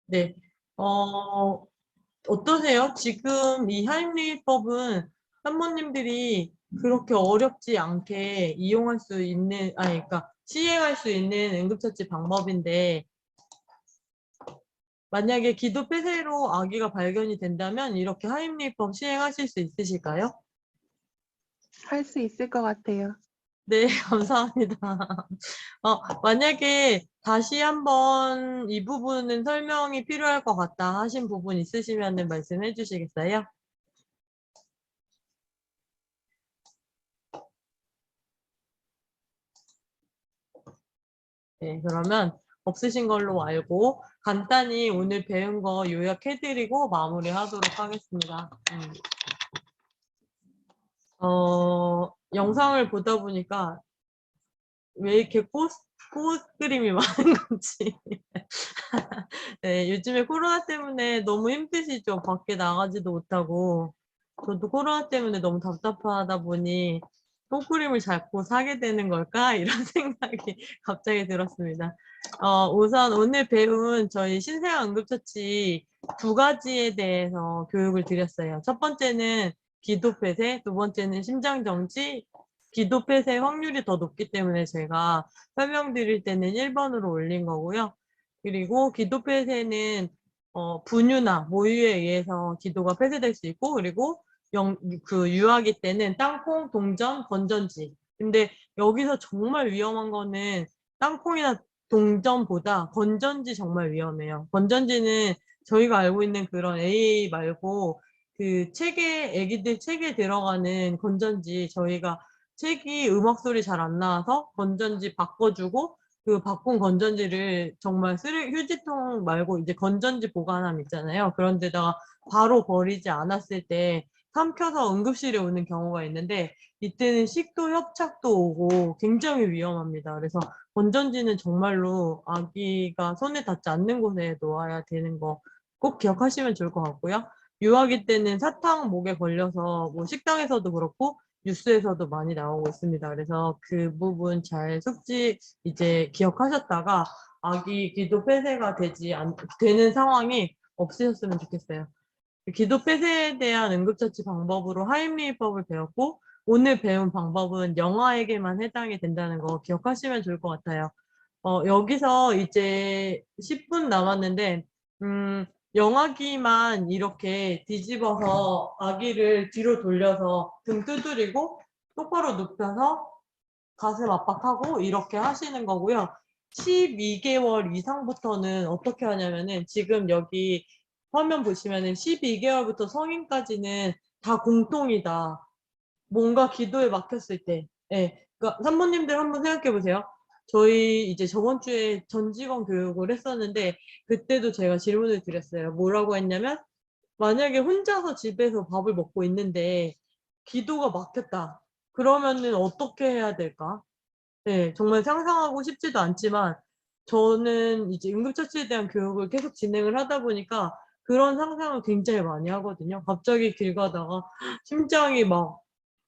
네. 어떠세요? 지금 이 하임리법은 산모님들이 그렇게 어렵지 않게 이용할 수 있는, 그러니까 시행할 수 있는 응급처치 방법인데, 만약에 기도 폐쇄로 아기가 발견이 된다면 이렇게 하임리법 시행하실 수 있으실까요? 할 수 있을 것 같아요. 네, 감사합니다. 만약에 다시 한번 이 부분은 설명이 필요할 것 같다 하신 부분 있으시면 말씀해 주시겠어요? 네, 그러면 없으신 걸로 알고 간단히 오늘 배운 거 요약해드리고 마무리하도록 하겠습니다. 영상을 보다 보니까 왜 이렇게 꽃 그림이 많은 건지 네, 요즘에 코로나 때문에 너무 힘드시죠? 밖에 나가지도 못하고. 저도 코로나 때문에 너무 답답하다 보니 '선크림을 자꾸 사게 되는 걸까?' 이런 생각이 갑자기 들었습니다. 우선 오늘 배운 저희 신생아 응급처치 두 가지에 대해서 교육을 드렸어요. 첫 번째는 기도폐쇄, 두 번째는 심장정지. 기도폐쇄 확률이 더 높기 때문에 제가 설명드릴 때는 1 번으로 올린 거고요. 그리고 기도 폐쇄는 분유나 모유에 의해서 기도가 폐쇄될 수 있고, 그리고 유아기 때는 땅콩, 동전, 건전지. 근데 여기서 정말 위험한 거는 땅콩이나 동전보다 건전지 정말 위험해요. 건전지는 저희가 알고 있는 그런 AA 말고 그 책에 애기들 책에 들어가는 건전지, 저희가 책이 음악 소리 잘 안 나와서 건전지 바꿔주고 그 바꾼 건전지를 정말 휴지통 말고 이제 건전지 보관함 있잖아요. 그런 데다가 바로 버리지 않았을 때 삼켜서 응급실에 오는 경우가 있는데, 이때는 식도 협착도 오고 굉장히 위험합니다. 그래서 건전지는 정말로 아기가 손에 닿지 않는 곳에 놓아야 되는 거 꼭 기억하시면 좋을 것 같고요. 유아기 때는 사탕 목에 걸려서 뭐 식당에서도 그렇고 뉴스에서도 많이 나오고 있습니다. 그래서 그 부분 잘 이제 기억하셨다가 아기 기도 폐쇄가 되는 상황이 없으셨으면 좋겠어요. 기도 폐쇄에 대한 응급처치 방법으로 하임리히법을 배웠고, 오늘 배운 방법은 영아에게만 해당이 된다는 거 기억하시면 좋을 것 같아요. 여기서 이제 10분 남았는데, 영아기만 이렇게 뒤집어서 아기를 뒤로 돌려서 등 두드리고 똑바로 눕혀서 가슴 압박하고 이렇게 하시는 거고요. 12개월 이상부터는 어떻게 하냐면은, 지금 여기 화면 보시면은 12개월부터 성인까지는 다 공통이다. 뭔가 기도에 막혔을 때. 예. 그러니까 산모님들 한번 생각해 보세요. 저희 이제 저번 주에 전직원 교육을 했었는데, 그때도 제가 질문을 드렸어요. 뭐라고 했냐면, 만약에 혼자서 집에서 밥을 먹고 있는데 기도가 막혔다. 그러면은 어떻게 해야 될까? 네, 정말 상상하고 싶지도 않지만, 저는 이제 응급처치에 대한 교육을 계속 진행을 하다 보니까 그런 상상을 굉장히 많이 하거든요. 갑자기 길 가다가 심장이 막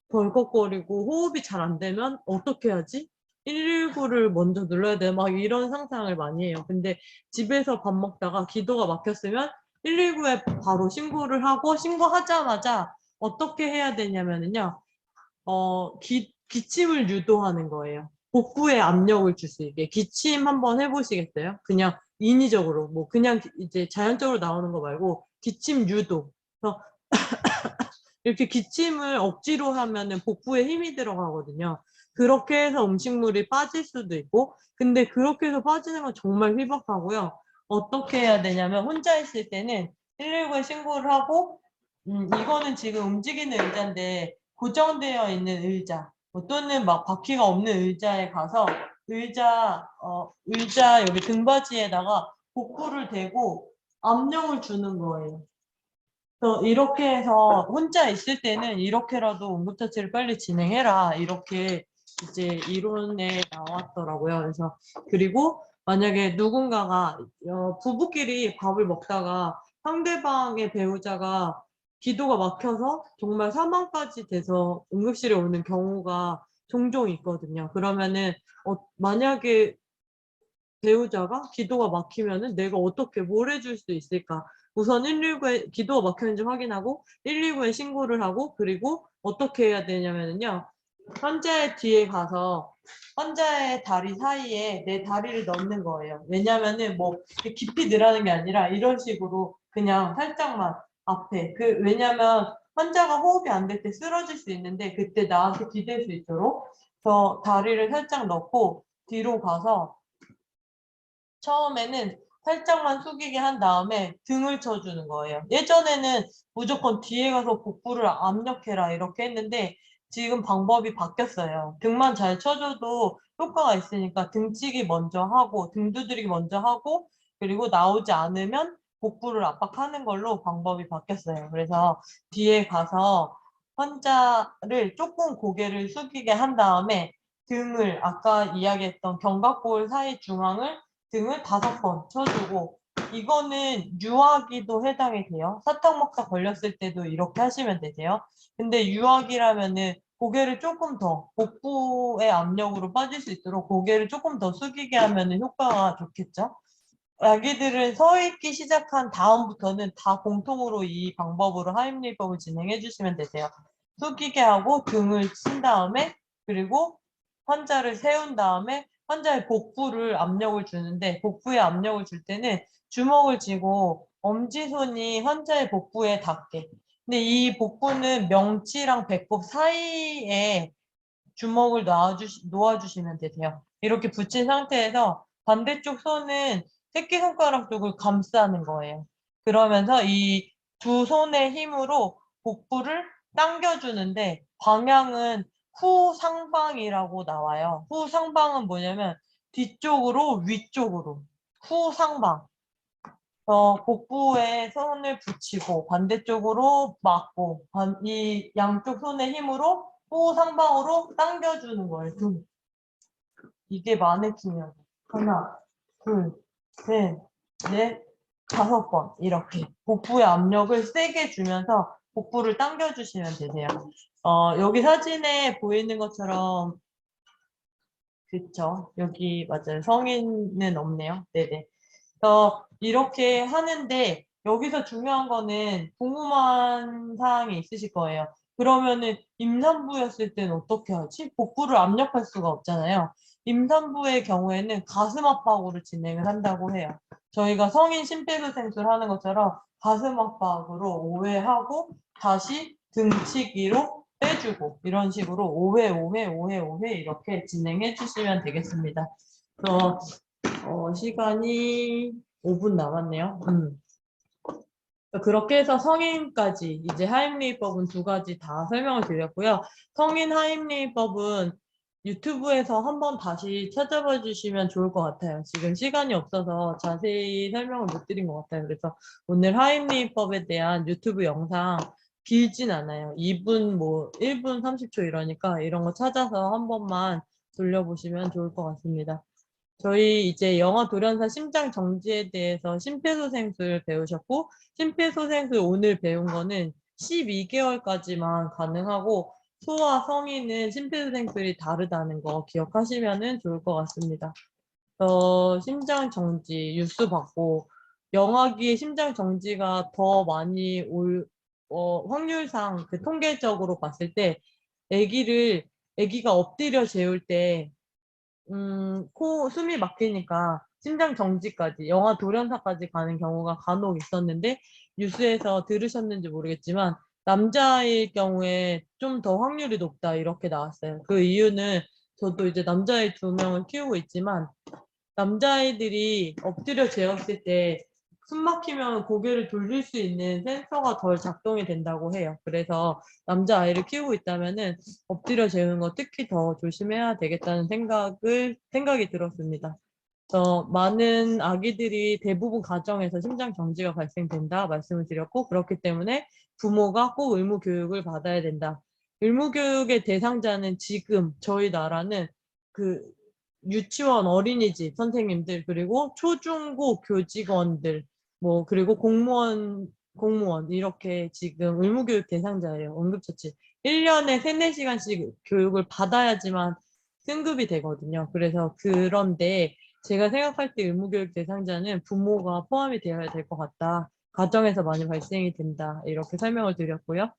벌컥거리고 호흡이 잘 안 되면 어떻게 하지? 119를 먼저 눌러야 돼. 막 이런 상상을 많이 해요. 근데 집에서 밥 먹다가 기도가 막혔으면 119에 바로 신고를 하고, 신고하자마자 어떻게 해야 되냐면은요. 기침을 유도하는 거예요. 복부에 압력을 줄 수 있게. 기침 한번 해보시겠어요? 그냥 인위적으로, 뭐, 그냥 이제 자연적으로 나오는 거 말고, 기침 유도. 그래서 이렇게 기침을 억지로 하면은 복부에 힘이 들어가거든요. 그렇게 해서 음식물이 빠질 수도 있고, 근데 그렇게 해서 빠지는 건 정말 희박하고요. 어떻게 해야 되냐면, 혼자 있을 때는 119에 신고를 하고, 이거는 지금 움직이는 의자인데 고정되어 있는 의자, 또는 막 바퀴가 없는 의자에 가서 의자 여기 등받이에다가 복부를 대고 압력을 주는 거예요. 그래서 이렇게 해서 혼자 있을 때는 이렇게라도 응급처치를 빨리 진행해라, 이렇게 이제 이론에 나왔더라고요. 그래서 그리고 만약에 누군가가 부부끼리 밥을 먹다가 상대방의 배우자가 기도가 막혀서 정말 사망까지 돼서 응급실에 오는 경우가 종종 있거든요. 그러면은 만약에 배우자가 기도가 막히면은 내가 어떻게 뭘 해줄 수 있을까? 우선 119에 기도가 막혔는지 확인하고 119에 신고를 하고, 그리고 어떻게 해야 되냐면요. 환자의 뒤에 가서 환자의 다리 사이에 내 다리를 넣는 거예요. 왜냐면은 뭐 깊이 들어가는 게 아니라 이런 식으로 그냥 살짝만 앞에. 왜냐면 환자가 호흡이 안 될 때 쓰러질 수 있는데 그때 나한테 기댈 수 있도록. 그래서 다리를 살짝 넣고 뒤로 가서 처음에는 살짝만 숙이게 한 다음에 등을 쳐주는 거예요. 예전에는 무조건 뒤에 가서 복부를 압력해라 이렇게 했는데, 지금 방법이 바뀌었어요. 등만 잘 쳐줘도 효과가 있으니까 등치기 먼저 하고 등 두드리기 먼저 하고, 그리고 나오지 않으면 복부를 압박하는 걸로 방법이 바뀌었어요. 그래서 뒤에 가서 환자를 조금 고개를 숙이게 한 다음에 등을, 아까 이야기했던 견갑골 사이 중앙을 등을 5번 쳐주고, 이거는 유아기도 해당이 돼요. 사탕 먹다 걸렸을 때도 이렇게 하시면 되세요. 근데 유아기라면은 고개를 조금 더 복부의 압력으로 빠질 수 있도록 고개를 조금 더 숙이게 하면은 효과가 좋겠죠. 아기들은 서 있기 시작한 다음부터는 다 공통으로 이 방법으로 하임리법을 진행해 주시면 되세요. 숙이게 하고 등을 친 다음에, 그리고 환자를 세운 다음에 환자의 복부를 압력을 주는데, 복부에 압력을 줄 때는 주먹을 쥐고 엄지손이 환자의 복부에 닿게. 근데 이 복부는 명치랑 배꼽 사이에 주먹을 놓아주시면 되세요. 이렇게 붙인 상태에서 반대쪽 손은 새끼손가락 쪽을 감싸는 거예요. 그러면서 이 두 손의 힘으로 복부를 당겨주는데, 방향은 후상방이라고 나와요. 후상방은 뭐냐면 뒤쪽으로 위쪽으로. 후상방. 복부에 손을 붙이고 반대쪽으로 막고, 이 양쪽 손의 힘으로 후상방으로 당겨주는 거예요. 둘. 이게 마네킹이에요. 하나, 둘, 셋, 넷, 5번. 이렇게 복부의 압력을 세게 주면서 복부를 당겨주시면 되세요. 여기 사진에 보이는 것처럼, 그쵸? 여기 맞아요. 성인은 없네요. 네네. 이렇게 하는데, 여기서 중요한 거는 궁금한 사항이 있으실 거예요. 그러면은 임산부였을 때는 어떻게 하지? 복부를 압력할 수가 없잖아요. 임산부의 경우에는 가슴 압박으로 진행을 한다고 해요. 저희가 성인 심폐소생술 하는 것처럼 가슴 압박으로 5회 하고 다시 등치기로 빼주고, 이런 식으로 5회, 5회, 5회, 5회 이렇게 진행해 주시면 되겠습니다. 시간이 5분 남았네요. 그렇게 해서 성인까지 이제 하임리법은 2가지 다 설명을 드렸고요. 성인 하임리법은 유튜브에서 한번 다시 찾아봐 주시면 좋을 것 같아요. 지금 시간이 없어서 자세히 설명을 못 드린 것 같아요. 그래서 오늘 하임리법에 대한 유튜브 영상 길진 않아요. 2분, 1분 30초 이러니까 이런 거 찾아서 한 번만 돌려보시면 좋을 것 같습니다. 저희 이제 영아 돌연사 심장 정지에 대해서 심폐소생술 배우셨고, 심폐소생술 오늘 배운 거는 12개월까지만 가능하고, 소아 성인은 심폐소생술이 다르다는 거 기억하시면 좋을 것 같습니다. 심장 정지 뉴스 받고, 영아기에 심장 정지가 더 많이 확률상 그 통계적으로 봤을 때, 아기가 엎드려 재울 때 숨이 막히니까 심장 정지까지, 영아 돌연사까지 가는 경우가 간혹 있었는데, 뉴스에서 들으셨는지 모르겠지만 남자일 경우에 좀 더 확률이 높다 이렇게 나왔어요. 그 이유는, 저도 이제 남자아이 2명을 키우고 있지만 남자아이들이 엎드려 재웠을 때 숨 막히면 고개를 돌릴 수 있는 센서가 덜 작동이 된다고 해요. 그래서 남자아이를 키우고 있다면은 엎드려 재우는 거 특히 더 조심해야 되겠다는 생각이 들었습니다. 많은 아기들이 대부분 가정에서 심장 정지가 발생된다 말씀을 드렸고, 그렇기 때문에 부모가 꼭 의무 교육을 받아야 된다. 의무 교육의 대상자는 지금 저희 나라는 그 유치원, 어린이집 선생님들, 그리고 초중고 교직원들, 그리고 공무원 이렇게 지금 의무교육 대상자예요. 응급처치. 1년에 3, 4시간씩 교육을 받아야지만 승급이 되거든요. 그래서 그런데 제가 생각할 때 의무교육 대상자는 부모가 포함이 되어야 될 것 같다. 가정에서 많이 발생이 된다. 이렇게 설명을 드렸고요.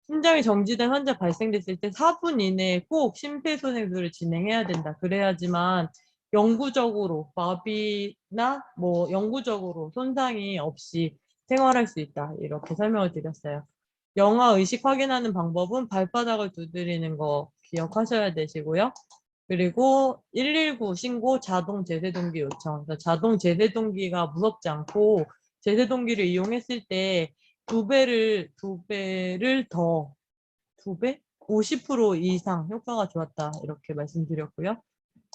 심장이 정지된 환자 발생됐을 때 4분 이내에 꼭 심폐소생술을 진행해야 된다. 그래야지만 영구적으로 마비나 영구적으로 손상이 없이 생활할 수 있다. 이렇게 설명을 드렸어요. 영아 의식 확인하는 방법은 발바닥을 두드리는 거 기억하셔야 되시고요. 그리고 119 신고, 자동 제세동기 요청. 자동 제세동기가 무섭지 않고, 제세동기를 이용했을 때 2배를 더, 2배? 50% 이상 효과가 좋았다. 이렇게 말씀드렸고요.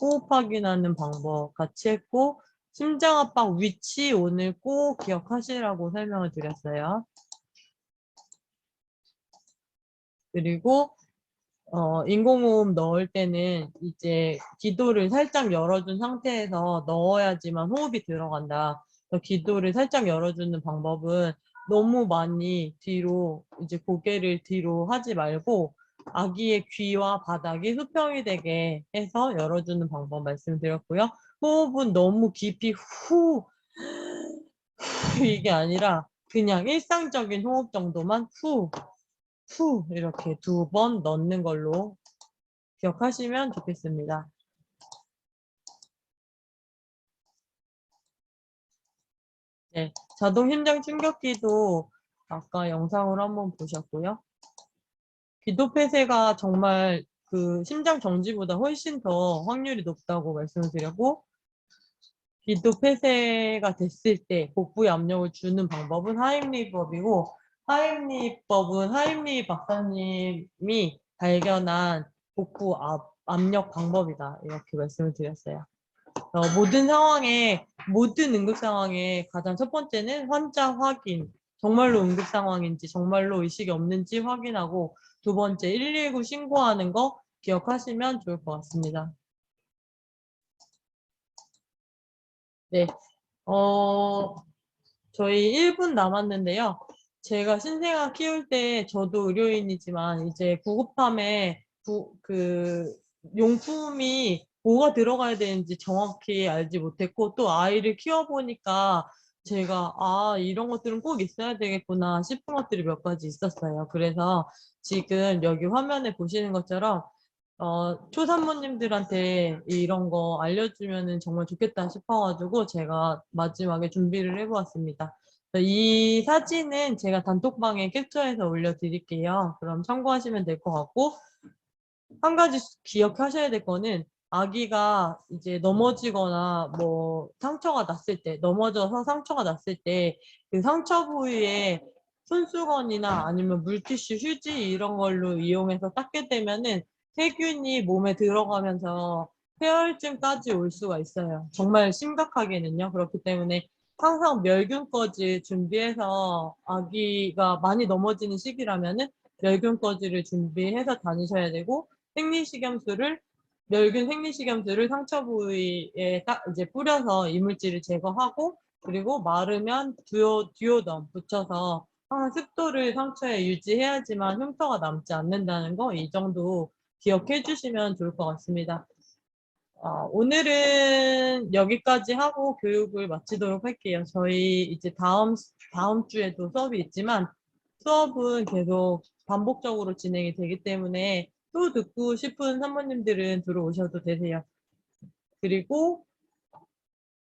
호흡 확인하는 방법 같이 했고, 심장압박 위치 오늘 꼭 기억하시라고 설명을 드렸어요. 그리고 인공호흡 넣을 때는 이제 기도를 살짝 열어준 상태에서 넣어야지만 호흡이 들어간다. 그래서 기도를 살짝 열어주는 방법은 너무 많이 뒤로, 이제 고개를 뒤로 하지 말고 아기의 귀와 바닥이 수평이 되게 해서 열어주는 방법 말씀드렸고요. 호흡은 너무 깊이 후, 이게 아니라 그냥 일상적인 호흡 정도만 후, 이렇게 2번 넣는 걸로 기억하시면 좋겠습니다. 네, 자동 심장 충격기도 아까 영상으로 한번 보셨고요. 기도 폐쇄가 정말 그 심장 정지보다 훨씬 더 확률이 높다고 말씀을 드렸고, 기도 폐쇄가 됐을 때 복부에 압력을 주는 방법은 하임리법이고, 하임리법은 하임리 박사님이 발견한 복부 압력 방법이다. 이렇게 말씀을 드렸어요. 모든 상황에, 모든 응급 상황에 가장 첫 번째는 환자 확인, 정말로 응급 상황인지 정말로 의식이 없는지 확인하고, 두 번째 119 신고하는 거 기억하시면 좋을 것 같습니다. 네, 저희 1분 남았는데요. 제가 신생아 키울 때 저도 의료인이지만 이제 구급함에 그 용품이 뭐가 들어가야 되는지 정확히 알지 못했고, 또 아이를 키워보니까 제가 이런 것들은 꼭 있어야 되겠구나 싶은 것들이 몇 가지 있었어요. 그래서 지금 여기 화면에 보시는 것처럼 초산모님들한테 이런 거 알려주면은 정말 좋겠다 싶어가지고 제가 마지막에 준비를 해보았습니다. 이 사진은 제가 단톡방에 캡처해서 올려드릴게요. 그럼 참고하시면 될 것 같고, 한 가지 기억하셔야 될 거는 아기가 이제 넘어지거나 뭐 상처가 났을 때, 넘어져서 상처가 났을 때 그 상처 부위에 손수건이나 아니면 물티슈, 휴지 이런 걸로 이용해서 닦게 되면은 세균이 몸에 들어가면서 폐혈증까지 올 수가 있어요. 정말 심각하게는요. 그렇기 때문에 항상 멸균꺼지 준비해서, 아기가 많이 넘어지는 시기라면은 멸균꺼지를 준비해서 다니셔야 되고, 멸균 생리식염수를 상처 부위에 딱 이제 뿌려서 이물질을 제거하고, 그리고 마르면 듀오덤 붙여서 항상 습도를 상처에 유지해야지만 흉터가 남지 않는다는 거, 이 정도 기억해 주시면 좋을 것 같습니다. 오늘은 여기까지 하고 교육을 마치도록 할게요. 저희 이제 다음 주에도 수업이 있지만 수업은 계속 반복적으로 진행이 되기 때문에 또 듣고 싶은 산모님들은 들어오셔도 되세요. 그리고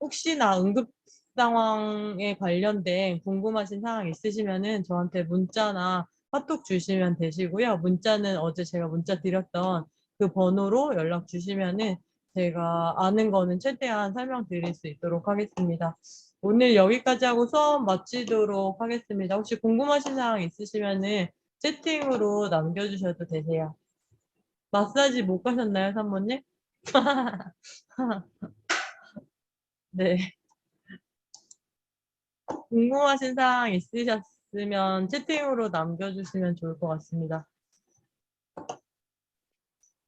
혹시나 응급 상황에 관련된 궁금하신 사항 있으시면은 저한테 문자나 카톡 주시면 되시고요. 문자는 어제 제가 문자 드렸던 그 번호로 연락 주시면은 제가 아는 거는 최대한 설명드릴 수 있도록 하겠습니다. 오늘 여기까지 하고 수업 마치도록 하겠습니다. 혹시 궁금하신 사항 있으시면은 채팅으로 남겨주셔도 되세요. 마사지 못 가셨나요, 산모님? 네. 궁금하신 사항 있으셨으면 채팅으로 남겨주시면 좋을 것 같습니다.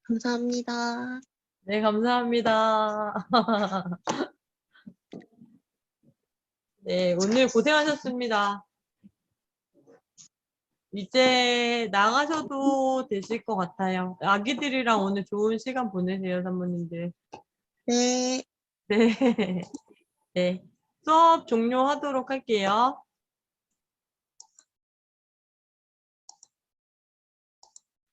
감사합니다. 네, 감사합니다. 네, 오늘 고생하셨습니다. 이제 나가셔도 되실 것 같아요. 아기들이랑 오늘 좋은 시간 보내세요, 산모님들. 네. 네. 네. 수업 종료하도록 할게요.